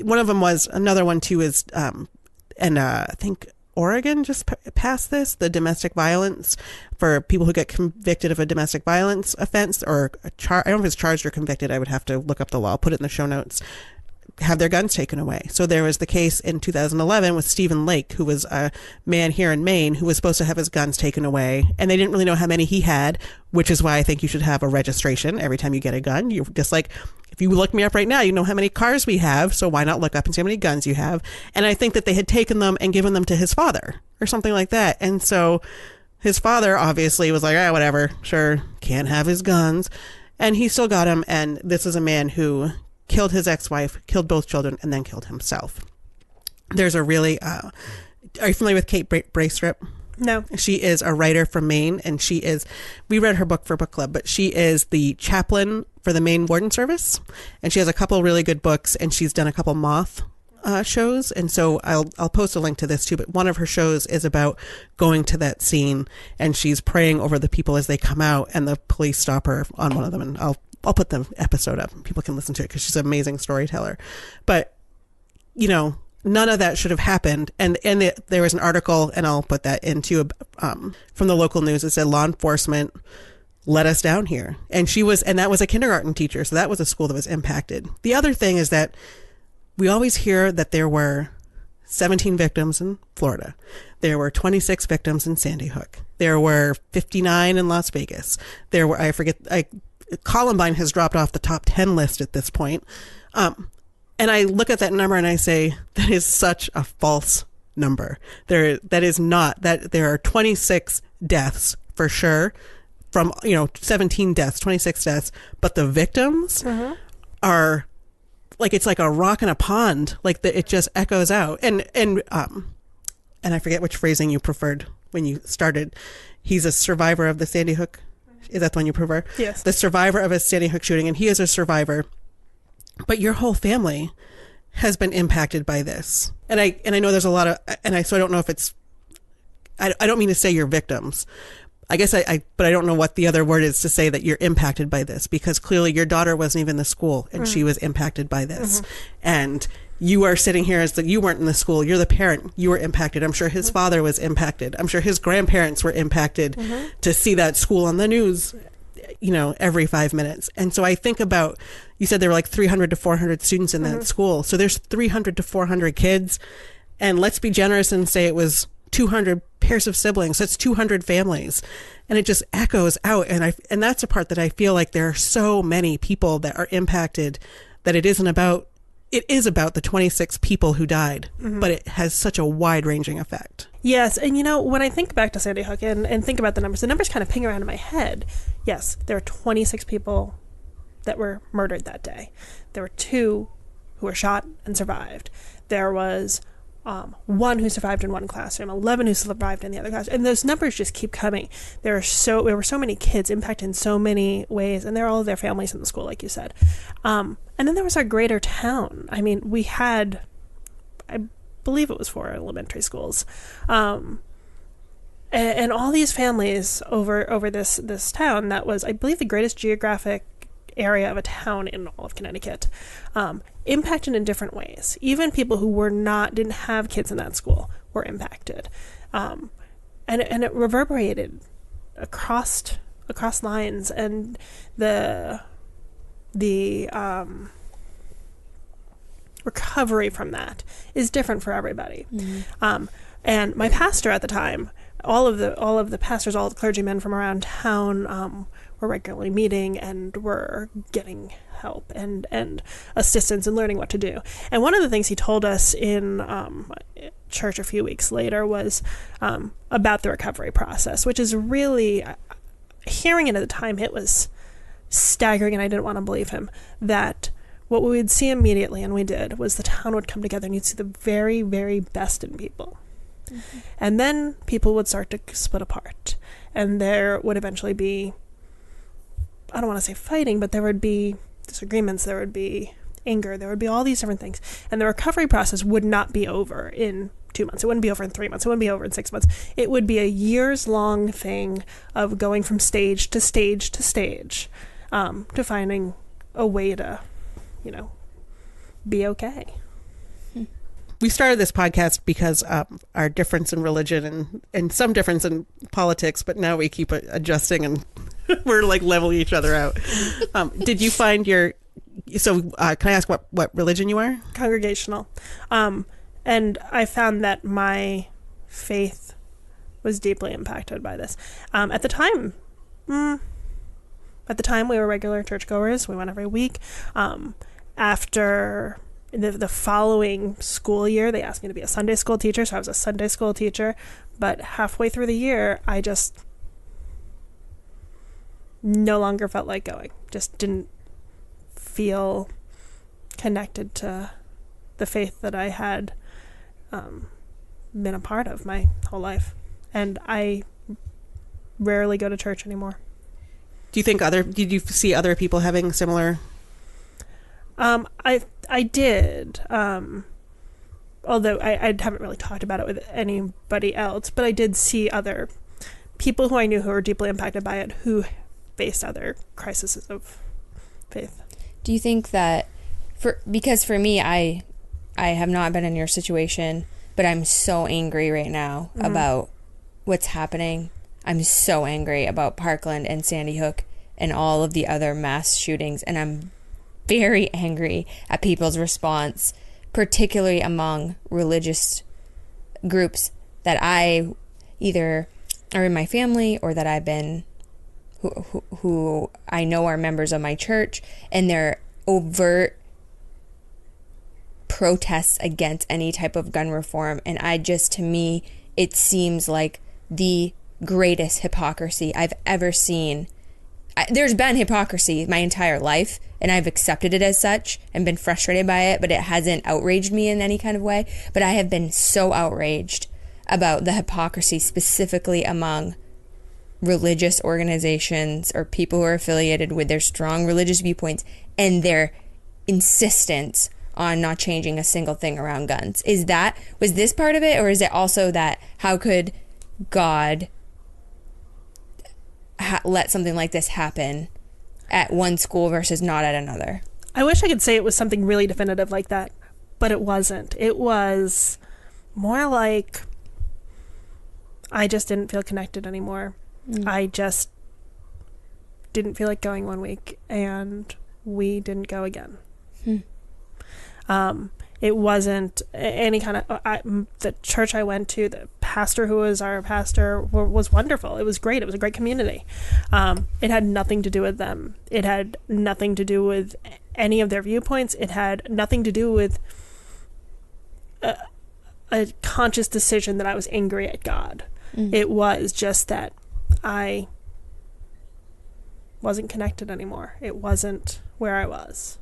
one of them was, another one too is, I think Oregon just passed this, the domestic violence for people who get convicted of a domestic violence offense or I don't know if it's charged or convicted. I would have to look up the law. I'll put it in the show notes. Have their guns taken away. So there was the case in 2011 with Stephen Lake, who was a man here in Maine who was supposed to have his guns taken away, and they didn't really know how many he had, which is why I think you should have a registration every time you get a gun. You're just like, if you look me up right now, you know how many cars we have, so why not look up and see how many guns you have? And I think that they had taken them and given them to his father or something like that. And so his father obviously was like, whatever, sure, can't have his guns. And he still got him, and this is a man who killed his ex-wife, killed both children, and then killed himself. There's a really, are you familiar with Kate Braestrup? No. She is a writer from Maine, and we read her book for book club, but she is the chaplain for the Maine Warden Service, and she has a couple really good books, and she's done a couple moth shows, and so I'll post a link to this too, but one of her shows is about going to that scene, and she's praying over the people as they come out, and the police stop her on one of them, and I'll put the episode up. People can listen to it because she's an amazing storyteller. But, none of that should have happened. And there was an article, and I'll put that into from the local news. It said law enforcement let us down here. And that was a kindergarten teacher. So that was a school that was impacted. The other thing is that we always hear that there were 17 victims in Florida. There were 26 victims in Sandy Hook. There were 59 in Las Vegas. There were, Columbine has dropped off the top 10 list at this point. And I look at that number and I say, that is such a false number. That is not, that there are 26 deaths for sure from, 17 deaths, 26 deaths, but the victims are like, it's like a rock in a pond. Like it just echoes out. And I forget which phrasing you preferred when you started. He's a survivor of the Sandy Hook. Is that the one you prefer? Yes. The survivor of a Sandy Hook shooting, and he is a survivor. But your whole family has been impacted by this. And I know there's a lot of, so I don't know if it's, I don't mean to say you're victims. I guess but I don't know what the other word is to say that you're impacted by this, because clearly your daughter wasn't even in the school and she was impacted by this. And you are sitting here as you weren't in the school. You're the parent. You were impacted. I'm sure his father was impacted. I'm sure his grandparents were impacted to see that school on the news, every 5 minutes. And so I think about, you said there were like 300 to 400 students in that school. So there's 300 to 400 kids. And let's be generous and say it was 200 pairs of siblings. That's 200 families. And it just echoes out. And that's a part that I feel like there are so many people that are impacted that it is about the 26 people who died, but it has such a wide-ranging effect. Yes, and when I think back to Sandy Hook and think about the numbers kind of ping around in my head. Yes, there are 26 people that were murdered that day. There were 2 who were shot and survived. There was 1 who survived in one classroom, 11 who survived in the other classroom, and those numbers just keep coming. There were so many kids impacted in so many ways, and they're all their families in the school, like you said. And then there was our greater town. I mean, we had, I believe it was 4 elementary schools, and all these families over this town that was, I believe, the greatest geographic area of a town in all of Connecticut, impacted in different ways. Even people who didn't have kids in that school were impacted, and it reverberated across lines, and the recovery from that is different for everybody. And my pastor at the time, all of the pastors, all the clergymen from around town were regularly meeting and were getting help and assistance and learning what to do. And one of the things he told us in church a few weeks later was about the recovery process, which is really, hearing it at the time, it was staggering, and I didn't want to believe him, that what we would see immediately, and we did, was the town would come together and you'd see the very, very best in people. And then people would start to split apart, and there would eventually be I don't want to say fighting, but there would be disagreements, there would be anger, there would be all these different things. And the recovery process would not be over in 2 months. It wouldn't be over in 3 months. It wouldn't be over in 6 months. It would be a years-long thing of going from stage to stage to stage, to finding a way to, be okay. We started this podcast because our difference in religion and some difference in politics, but now we keep adjusting and we're like leveling each other out. Did you find can I ask what religion you are? Congregational. And I found that my faith was deeply impacted by this. At the time, we were regular churchgoers. We went every week. After the following school year, they asked me to be a Sunday school teacher, so I was a Sunday school teacher. But halfway through the year, I just no longer felt like going. Just didn't feel connected to the faith that I had been a part of my whole life. And I rarely go to church anymore. Do you think did you see other people having similar? I did, although I haven't really talked about it with anybody else, but I did see other people who I knew who were deeply impacted by it, who faced other crises of faith. Do you think that, because for me, I have not been in your situation, but I'm so angry right now about what's happening. I'm so angry about Parkland and Sandy Hook and all of the other mass shootings, and I'm very angry at people's response, particularly among religious groups that I either are in my family or that I've been, who I know are members of my church, and their overt protests against any type of gun reform. And to me, it seems like the greatest hypocrisy I've ever seen. There's been hypocrisy my entire life, and I've accepted it as such and been frustrated by it, but it hasn't outraged me in any kind of way. But I have been so outraged about the hypocrisy, specifically among religious organizations or people who are affiliated with their strong religious viewpoints and their insistence on not changing a single thing around guns. Was this part of it, or is it also that how could God let something like this happen at one school versus not at another? I wish I could say it was something really definitive like that, but it wasn't. It was more like I just didn't feel connected anymore. I just didn't feel like going one week, and we didn't go again. It wasn't any kind of... the church I went to, the pastor who was our pastor was wonderful. It was great. It was a great community. It had nothing to do with them. It had nothing to do with any of their viewpoints. It had nothing to do with a conscious decision that I was angry at God. It was just that I wasn't connected anymore. It wasn't where I was.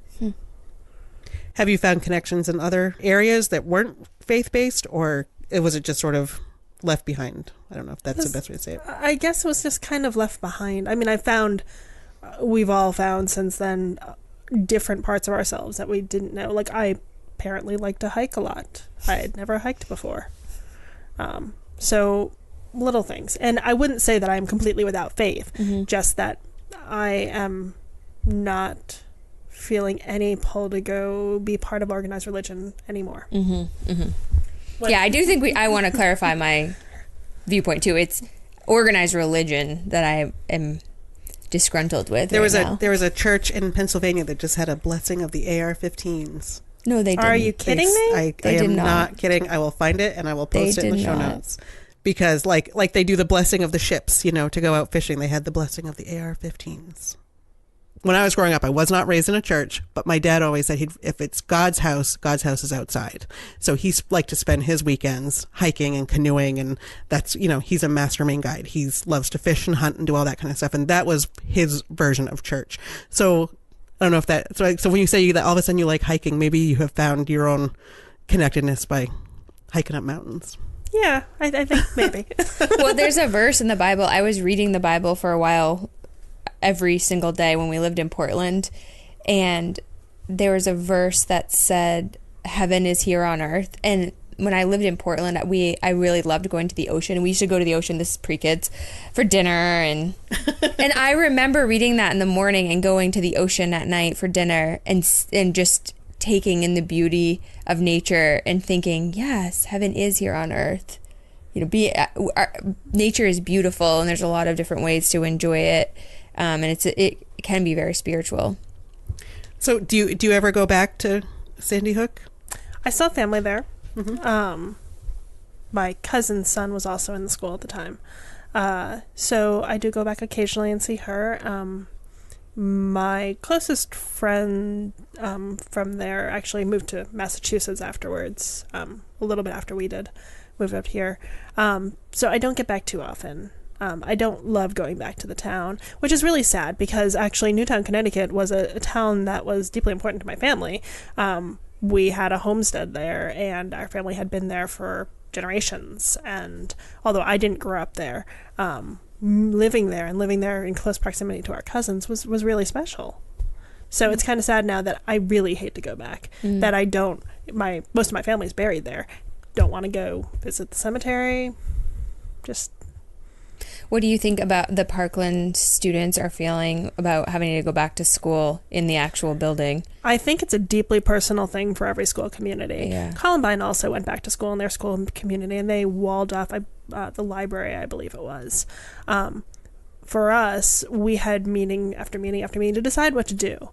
Have you found connections in other areas that weren't faith-based, or was it just sort of left behind? I don't know if that's the best way to say it. I guess it was just kind of left behind. I mean, we've all found since then different parts of ourselves that we didn't know. Like, I apparently like to hike a lot. I had never hiked before. So little things. And I wouldn't say that I'm completely without faith, just that I am not feeling any pull to go be part of organized religion anymore. Yeah, I do think I want to clarify my viewpoint too. It's organized religion that I am disgruntled with. There was a church in Pennsylvania that just had a blessing of the AR-15s. No, they didn't. Are you kidding me? I am not kidding. I will find it and I will post it in the show notes. Because like they do the blessing of the ships, to go out fishing, they had the blessing of the AR-15s. When I was growing up, I was not raised in a church, but my dad always said if it's God's house is outside. So he's liked to spend his weekends hiking and canoeing, and that's, he's a master marine guide. He loves to fish and hunt and do all that kind of stuff, and that was his version of church. So I don't know if that, so when you say that all of a sudden you like hiking, maybe you have found your own connectedness by hiking up mountains. Yeah, I think maybe. Well, there's a verse in the Bible. I was reading the Bible for a while every single day when we lived in Portland. And there was a verse that said, heaven is here on earth. And when I lived in Portland, I really loved going to the ocean. We used to go to the ocean, this is pre-kids, for dinner. And I remember reading that in the morning and going to the ocean at night for dinner and just taking in the beauty of nature and thinking, yes, heaven is here on earth. You know, nature is beautiful, and there's a lot of different ways to enjoy it. And it can be very spiritual. So do you ever go back to Sandy Hook? I still have family there. Mm-hmm. My cousin's son was also in the school at the time. So I do go back occasionally and see her. My closest friend from there actually moved to Massachusetts afterwards, a little bit after we did, moved up here. So I don't get back too often. I don't love going back to the town, which is really sad because actually Newtown, Connecticut was a town that was deeply important to my family. We had a homestead there, and our family had been there for generations. And although I didn't grow up there, living there in close proximity to our cousins was really special. So it's kind of sad now that I really hate to go back, that I don't, most of my family's buried there. Don't want to go visit the cemetery. Just. What do you think about the Parkland students are feeling about having to go back to school in the actual building? I think it's a deeply personal thing for every school community. Yeah. Columbine also went back to school in their school community, and they walled off the library, I believe it was. For us, we had meeting after meeting after meeting to decide what to do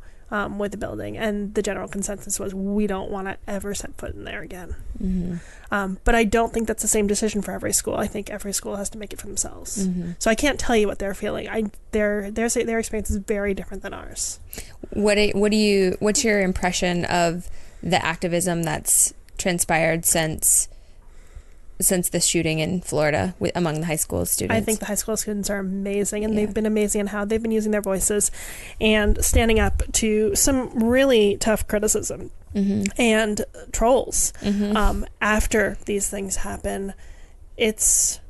with the building, and the general consensus was we don't want to ever set foot in there again. Mm-hmm. But I don't think that's the same decision for every school. I think every school has to make it for themselves. Mm-hmm. So I can't tell you what they're feeling. Their experience is very different than ours. What's your impression of the activism that's transpired since the shooting in Florida among the high school students? I think the high school students are amazing, and they've been amazing in how they've been using their voices and standing up to some really tough criticism and trolls after these things happen. It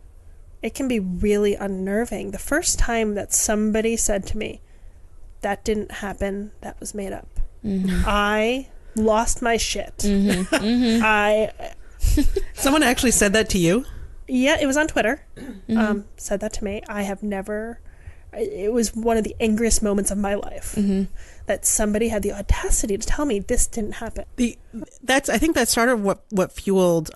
can be really unnerving. The first time that somebody said to me, that didn't happen, that was made up, I lost my shit. Someone actually said that to you? Yeah, it was on Twitter. Said that to me. It was one of the angriest moments of my life that somebody had the audacity to tell me this didn't happen. I think that's sort of what fueled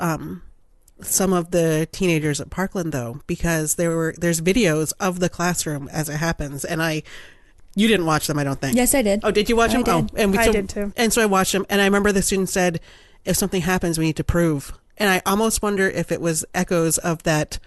some of the teenagers at Parkland, though, because there's videos of the classroom as it happens, and you didn't watch them, I don't think. Yes, I did. Oh, did you watch them? I did. Oh, and I did too. And so I watched them, and I remember the student said, if something happens, we need to prove. And I almost wonder if it was echoes of that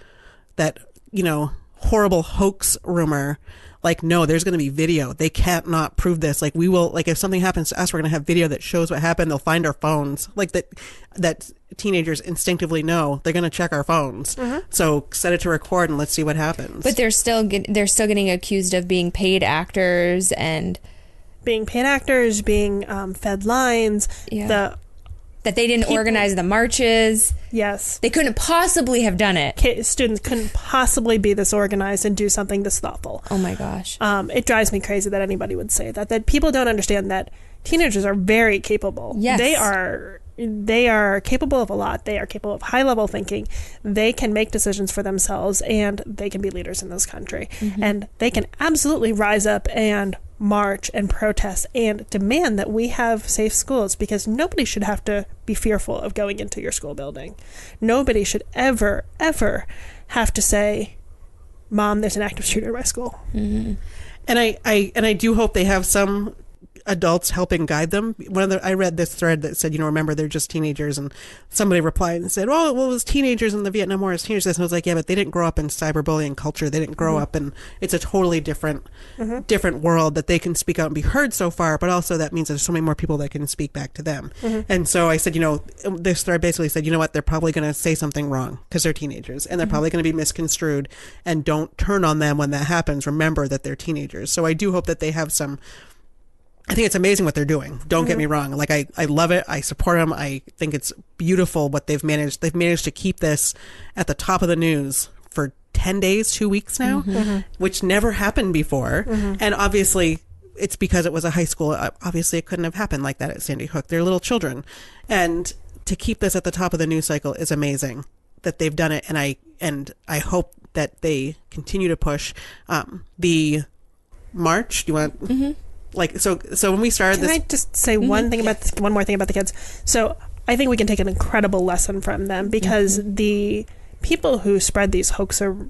horrible hoax rumor. Like, no, there's going to be video. They can't not prove this. Like, we will, like, if something happens to us, we're going to have video that shows what happened. They'll find our phones. Like, that teenagers instinctively know they're going to check our phones. So set it to record and let's see what happens. But they're still getting accused of being paid actors being fed lines. Yeah. That they didn't organize the marches. Yes. They couldn't possibly have done it. Students couldn't possibly be this organized and do something this thoughtful. Oh my gosh. It drives me crazy that anybody would say that people don't understand that teenagers are very capable. Yes. They are capable of a lot. They are capable of high-level thinking. They can make decisions for themselves, and they can be leaders in this country. And they can absolutely rise up and march and protest and demand that we have safe schools, because nobody should have to be fearful of going into your school building. Nobody should ever, ever have to say, Mom, there's an active shooter in my school. And I do hope they have some adults helping guide them. I read this thread that said, remember, they're just teenagers, and somebody replied and said, oh, well, it was teenagers in the Vietnam War, it's teenagers. And I was like, yeah, but they didn't grow up in cyberbullying culture. They didn't grow up in, it's a totally different world that they can speak out and be heard so far, but also that means there's so many more people that can speak back to them. And so I said, this thread basically said, you know what, they're probably going to say something wrong because they're teenagers, and they're probably going to be misconstrued, and don't turn on them when that happens. Remember that they're teenagers. So I do hope that they have some. I think it's amazing what they're doing. Don't get me wrong. Like, I love it. I support them. I think it's beautiful what they've managed. They've managed to keep this at the top of the news for 10 days, 2 weeks now, which never happened before. And obviously it's because it was a high school. Obviously it couldn't have happened like that at Sandy Hook. They're little children. And to keep this at the top of the news cycle is amazing that they've done it. And I hope that they continue to push the march. Do you want like so when we started Can this? I just say one more thing about the kids? So I think we can take an incredible lesson from them, because the people who spread these hoaxer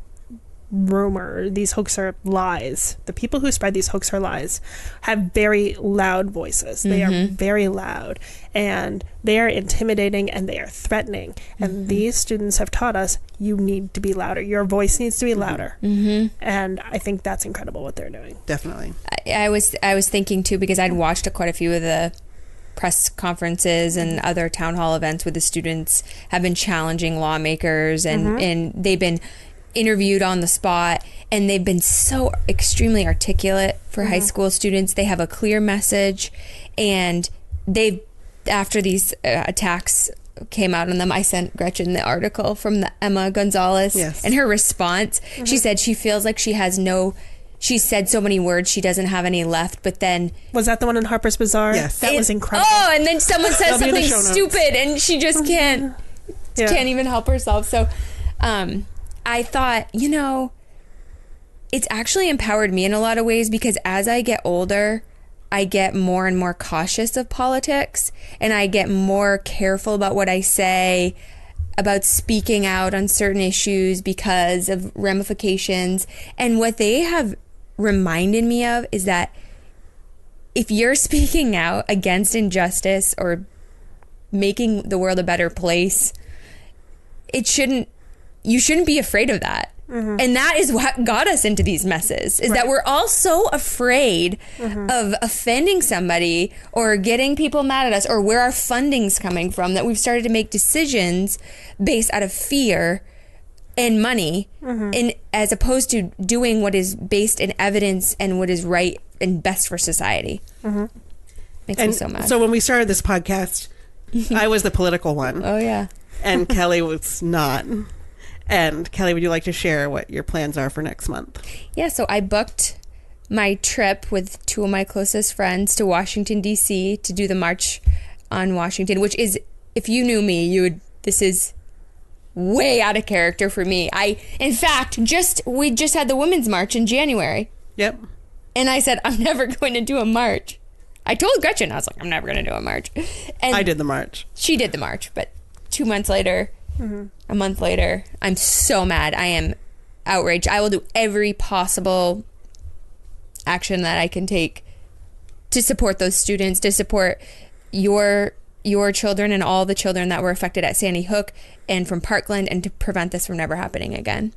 these hoaxer lies, the people who spread these hoaxer lies have very loud voices. They are very loud, and they are intimidating, and they are threatening. And these students have taught us, you need to be louder. Your voice needs to be louder. And I think that's incredible what they're doing. Definitely. I was thinking too, because I'd watched quite a few of the press conferences and other town hall events where the students have been challenging lawmakers, and they've been interviewed on the spot, and they've been so extremely articulate for high school students. They have a clear message, and after these attacks came out on them, I sent Gretchen the article from the Emma González, and her response. She said she feels like she said so many words, she doesn't have any left. But then, was that the one in Harper's Bazaar? Yes, that was incredible. Oh, and then someone says something stupid, and she just can't even help herself. So I thought, it's actually empowered me in a lot of ways, because as I get older, I get more and more cautious of politics, and I get more careful about what I say, about speaking out on certain issues because of ramifications. And what they have reminded me of is that if you're speaking out against injustice or making the world a better place, you shouldn't be afraid of that. And that is what got us into these messes, is that we're all so afraid of offending somebody or getting people mad at us, or where our funding's coming from, that we've started to make decisions based out of fear and money, and as opposed to doing what is based in evidence and what is right and best for society. Makes me so mad. So when we started this podcast, I was the political one. Oh yeah. And Kelly was not. And Kelly, would you like to share what your plans are for next month? Yeah, so I booked my trip with two of my closest friends to Washington, D.C. to do the March on Washington, which is, if you knew me, this is way out of character for me. In fact, we just had the Women's March in January. Yep. And I said, I'm never going to do a march. I told Gretchen, I was like, I'm never going to do a march. And I did the march. She did the march, but 2 months later, a month later, I'm so mad. I am outraged. I will do every possible action that I can take to support those students, to support your children and all the children that were affected at Sandy Hook and from Parkland, and to prevent this from never happening again.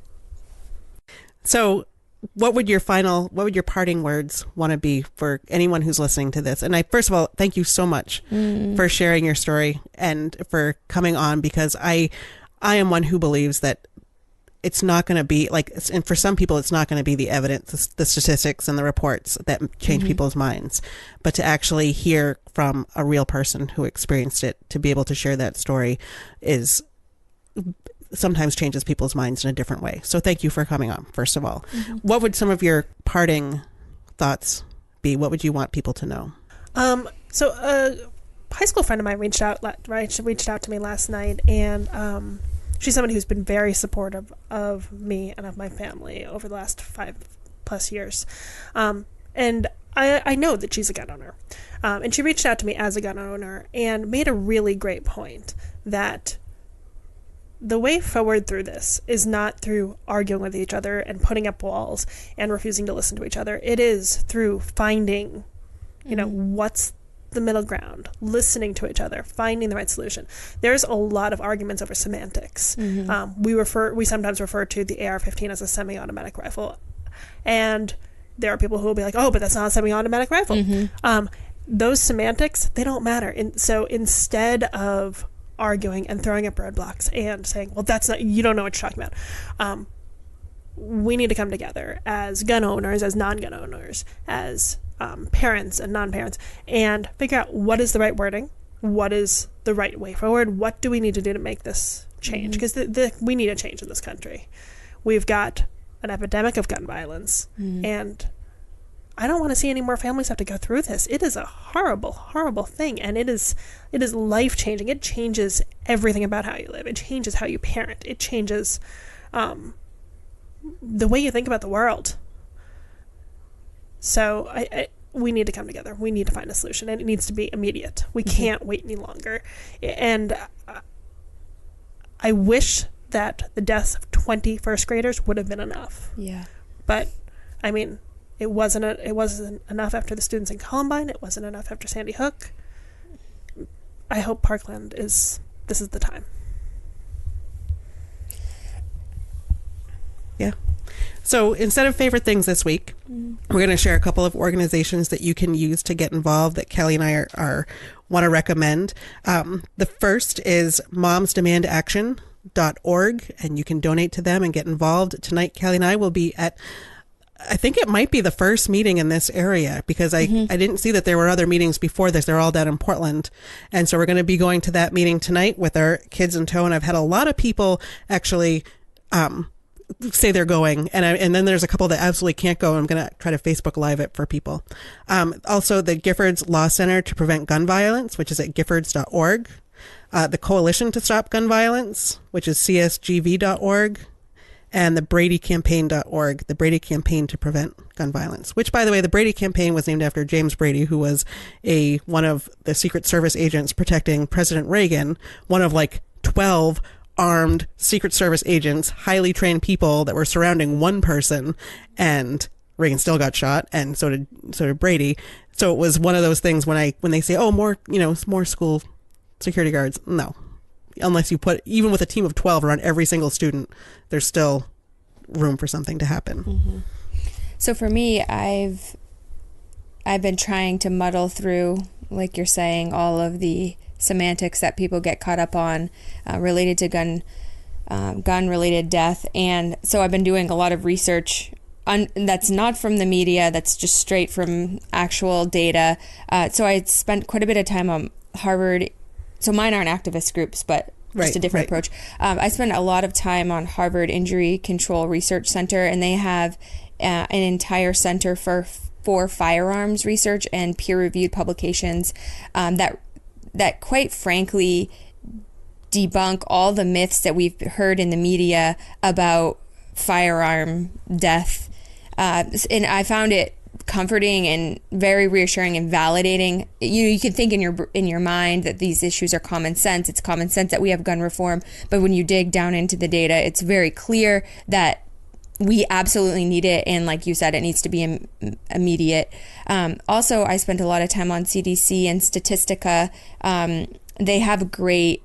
So what would your parting words want to be for anyone who's listening to this? And first of all, thank you so much for sharing your story and for coming on, because I am one who believes that it's not going to be like, and for some people, it's not going to be the evidence, the statistics and the reports that change people's minds, but to actually hear from a real person who experienced it, to be able to share that story sometimes changes people's minds in a different way. So thank you for coming on, first of all. What would some of your parting thoughts be? What would you want people to know? So a high school friend of mine reached out to me last night, and she's somebody who's been very supportive of me and of my family over the last 5+ years. And I know that she's a gun owner. And she reached out to me as a gun owner and made a really great point that the way forward through this is not through arguing with each other and putting up walls and refusing to listen to each other. It is through finding, what's the middle ground, listening to each other, finding the right solution. There's a lot of arguments over semantics. We sometimes refer to the AR-15 as a semi-automatic rifle, and there are people who will be like, oh, but that's not a semi-automatic rifle. Those semantics, they don't matter. So instead of arguing and throwing up roadblocks and saying, well, you don't know what you're talking about, we need to come together as gun owners, as non-gun owners, as parents and non-parents, and figure out what is the right wording, what is the right way forward, what do we need to do to make this change, because we need a change in this country. we've got an epidemic of gun violence, and I don't want to see any more families have to go through this. It is a horrible, horrible thing, and it is life-changing. It changes everything about how you live. It changes how you parent. It changes the way you think about the world. So we need to come together. We need to find a solution, and it needs to be immediate. We can't wait any longer. And I wish that the deaths of 20 first graders would have been enough. Yeah. But, I mean, it wasn't enough after the students in Columbine. It wasn't enough after Sandy Hook. I hope Parkland this is the time. Yeah. So instead of favorite things this week, we're going to share a couple of organizations that you can use to get involved that Kelly and I want to recommend. The first is momsdemandaction.org, and you can donate to them and get involved. Tonight, Kelly and I will be at, I think it might be the first meeting in this area, because I didn't see that there were other meetings before this. They're all down in Portland. And so we're going to be going to that meeting tonight with our kids in tow. And I've had a lot of people actually say they're going. And then there's a couple that absolutely can't go. I'm going to try to Facebook Live it for people. Also, the Giffords Law Center to Prevent Gun Violence, which is at giffords.org. The Coalition to Stop Gun Violence, which is csgv.org. And the BradyCampaign.org, the Brady Campaign to Prevent Gun Violence, which, by the way, the Brady Campaign was named after James Brady, who was one of the Secret Service agents protecting President Reagan, one of like 12 armed Secret Service agents, highly trained people that were surrounding one person, and Reagan still got shot, and so did Brady. So it was one of those things when they say, oh, more school security guards. No. Unless you put, even with a team of 12 around every single student, there's still room for something to happen. So for me, I've been trying to muddle through, like you're saying, all of the semantics that people get caught up on related to gun-related death. And so I've been doing a lot of research that's not from the media, that's just straight from actual data. So I spent quite a bit of time on Harvard. So mine aren't activist groups, but just a different approach. I spent a lot of time on Harvard Injury Control Research Center, and they have an entire center for firearms research and peer-reviewed publications that quite frankly debunk all the myths that we've heard in the media about firearm death. And I found it comforting and very reassuring and validating. You can think in your mind that these issues are common sense. It's common sense that we have gun reform, but when you dig down into the data, it's very clear that we absolutely need it, and like you said, it needs to be immediate. Also, I spent a lot of time on CDC and Statistica. They have great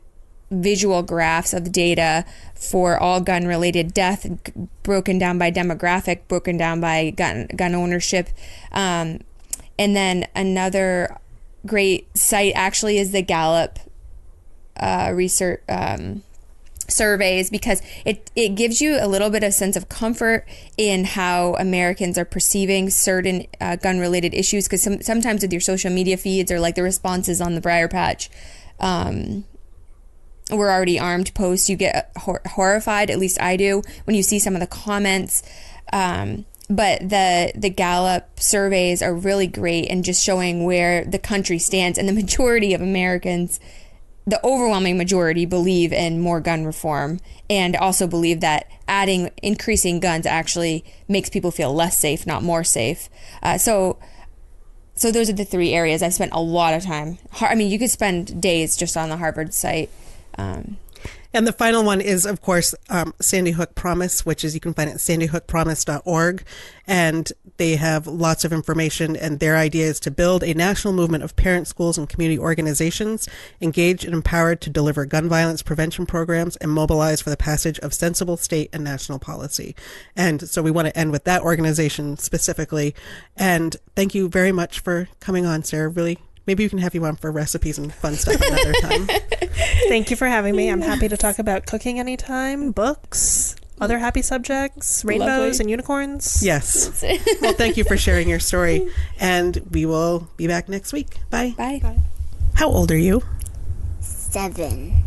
visual graphs of data for all gun-related death, broken down by demographic, broken down by gun ownership. And then another great site actually is the Gallup research surveys, because it gives you a little bit of sense of comfort in how Americans are perceiving certain gun-related issues, because sometimes with your social media feeds or like the responses on the Briar Patch, we're already armed posts, you get horrified, at least I do, when you see some of the comments. But the Gallup surveys are really great in just showing where the country stands. And the majority of Americans, the overwhelming majority, believe in more gun reform, and also believe that increasing guns actually makes people feel less safe, not more safe. So those are the three areas I've spent a lot of time. I mean, you could spend days just on the Harvard site. And the final one is, of course, Sandy Hook Promise, which is, you can find it at sandyhookpromise.org. And they have lots of information, and their idea is to build a national movement of parents, schools, and community organizations engaged and empowered to deliver gun violence prevention programs and mobilize for the passage of sensible state and national policy. And so we want to end with that organization specifically. And thank you very much for coming on, Sarah. Really, maybe we can have you on for recipes and fun stuff another time. Thank you for having me. I'm happy to talk about cooking anytime, books, other happy subjects, rainbows and unicorns. Yes. Well, thank you for sharing your story. And we will be back next week. Bye. Bye. How old are you? 7.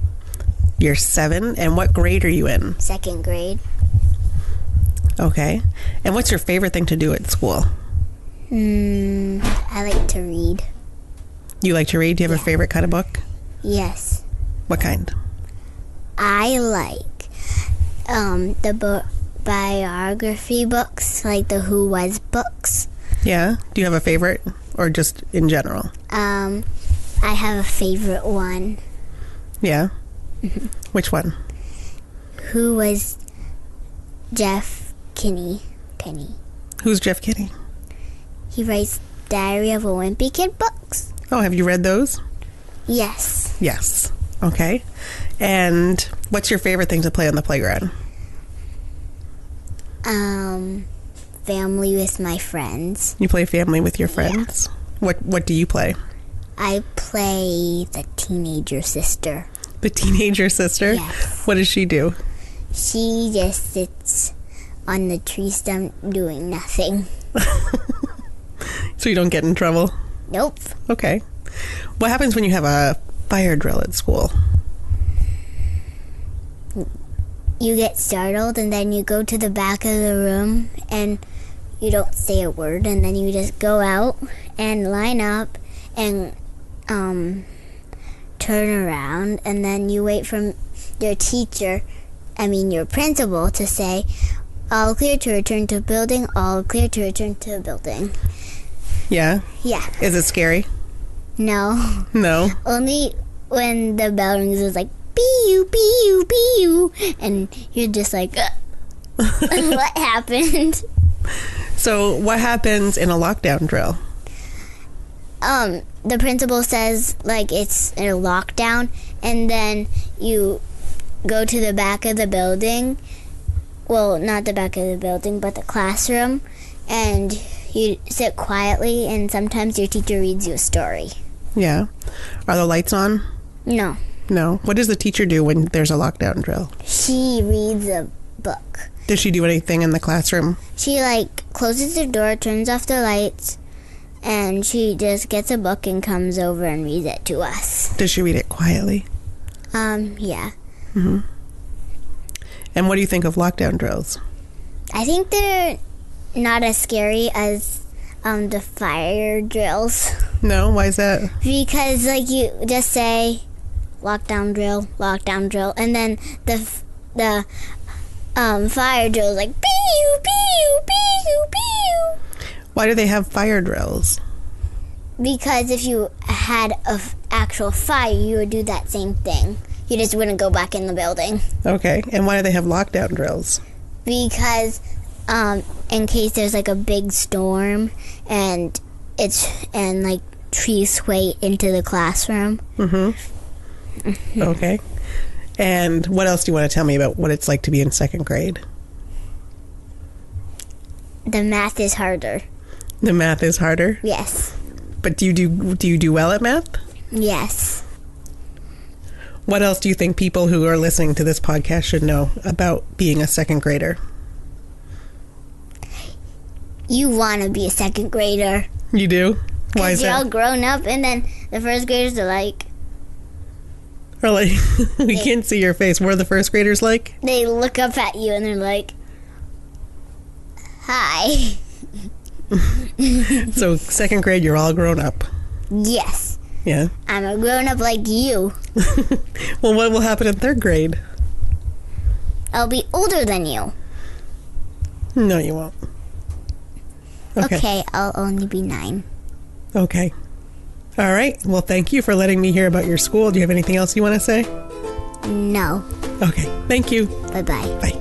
You're 7. And what grade are you in? 2nd grade. Okay. And what's your favorite thing to do at school? I like to read. You like to read? Do you have a favorite kind of book? Yes. What kind? I like the book biography books, like the Who Was books. Yeah. Do you have a favorite or just in general? I have a favorite one. Yeah. Which one? Who Was Jeff Kinney? Who's Jeff Kinney? He writes Diary of a Wimpy Kid books. Oh, have you read those? Yes. Yes. Okay. And what's your favorite thing to play on the playground? Family with my friends. You play family with your friends? Yeah. What do you play? I play the teenager sister. The teenager sister? Yes. What does she do? She just sits on the tree stump doing nothing. So you don't get in trouble? Nope. Okay. What happens when you have a fire drill at school? You get startled and then you go to the back of the room and you don't say a word, and then you just go out and line up and turn around, and then you wait for your principal to say, all clear to return to building, all clear to return to building. Yeah? Yeah. Is it scary? No. No? Only when the bell rings, it's like, pew, pew, pew, and you're just like, what happened? So what happens in a lockdown drill? The principal says, like, it's a lockdown, and then you go to the back of the building. Well, not the back of the building, but the classroom, and you sit quietly, and sometimes your teacher reads you a story. Yeah. Are the lights on? No. No. What does the teacher do when there's a lockdown drill? She reads a book. Does she do anything in the classroom? She, closes the door, turns off the lights, and she just gets a book and comes over and reads it to us. Does she read it quietly? Yeah. Mm-hmm. And what do you think of lockdown drills? I think they're not as scary as the fire drills. No? Why is that? Because, you just say, lockdown drill, and then the fire drill is like, pew, pew, pew, pew. Why do they have fire drills? Because if you had an actual fire, you would do that same thing. You just wouldn't go back in the building. Okay. And why do they have lockdown drills? Because in case there's a big storm and trees sway into the classroom. Mm-hmm. Okay. And what else do you want to tell me about what it's like to be in second grade? The math is harder. The math is harder? Yes. But do you do well at math? Yes. What else do you think people who are listening to this podcast should know about being a second grader? You want to be a second grader. You do? Why is you're that? all grown up, and then the first graders are like... Or we can't see your face. What are the first graders like? They look up at you and they're like, hi. So second grade, you're all grown up. Yes. Yeah. I'm a grown up like you. Well, what will happen in third grade? I'll be older than you. No, you won't. Okay, I'll only be 9. Okay. All right. Well, thank you for letting me hear about your school. Do you have anything else you want to say? No. Okay. Thank you. Bye-bye. Bye.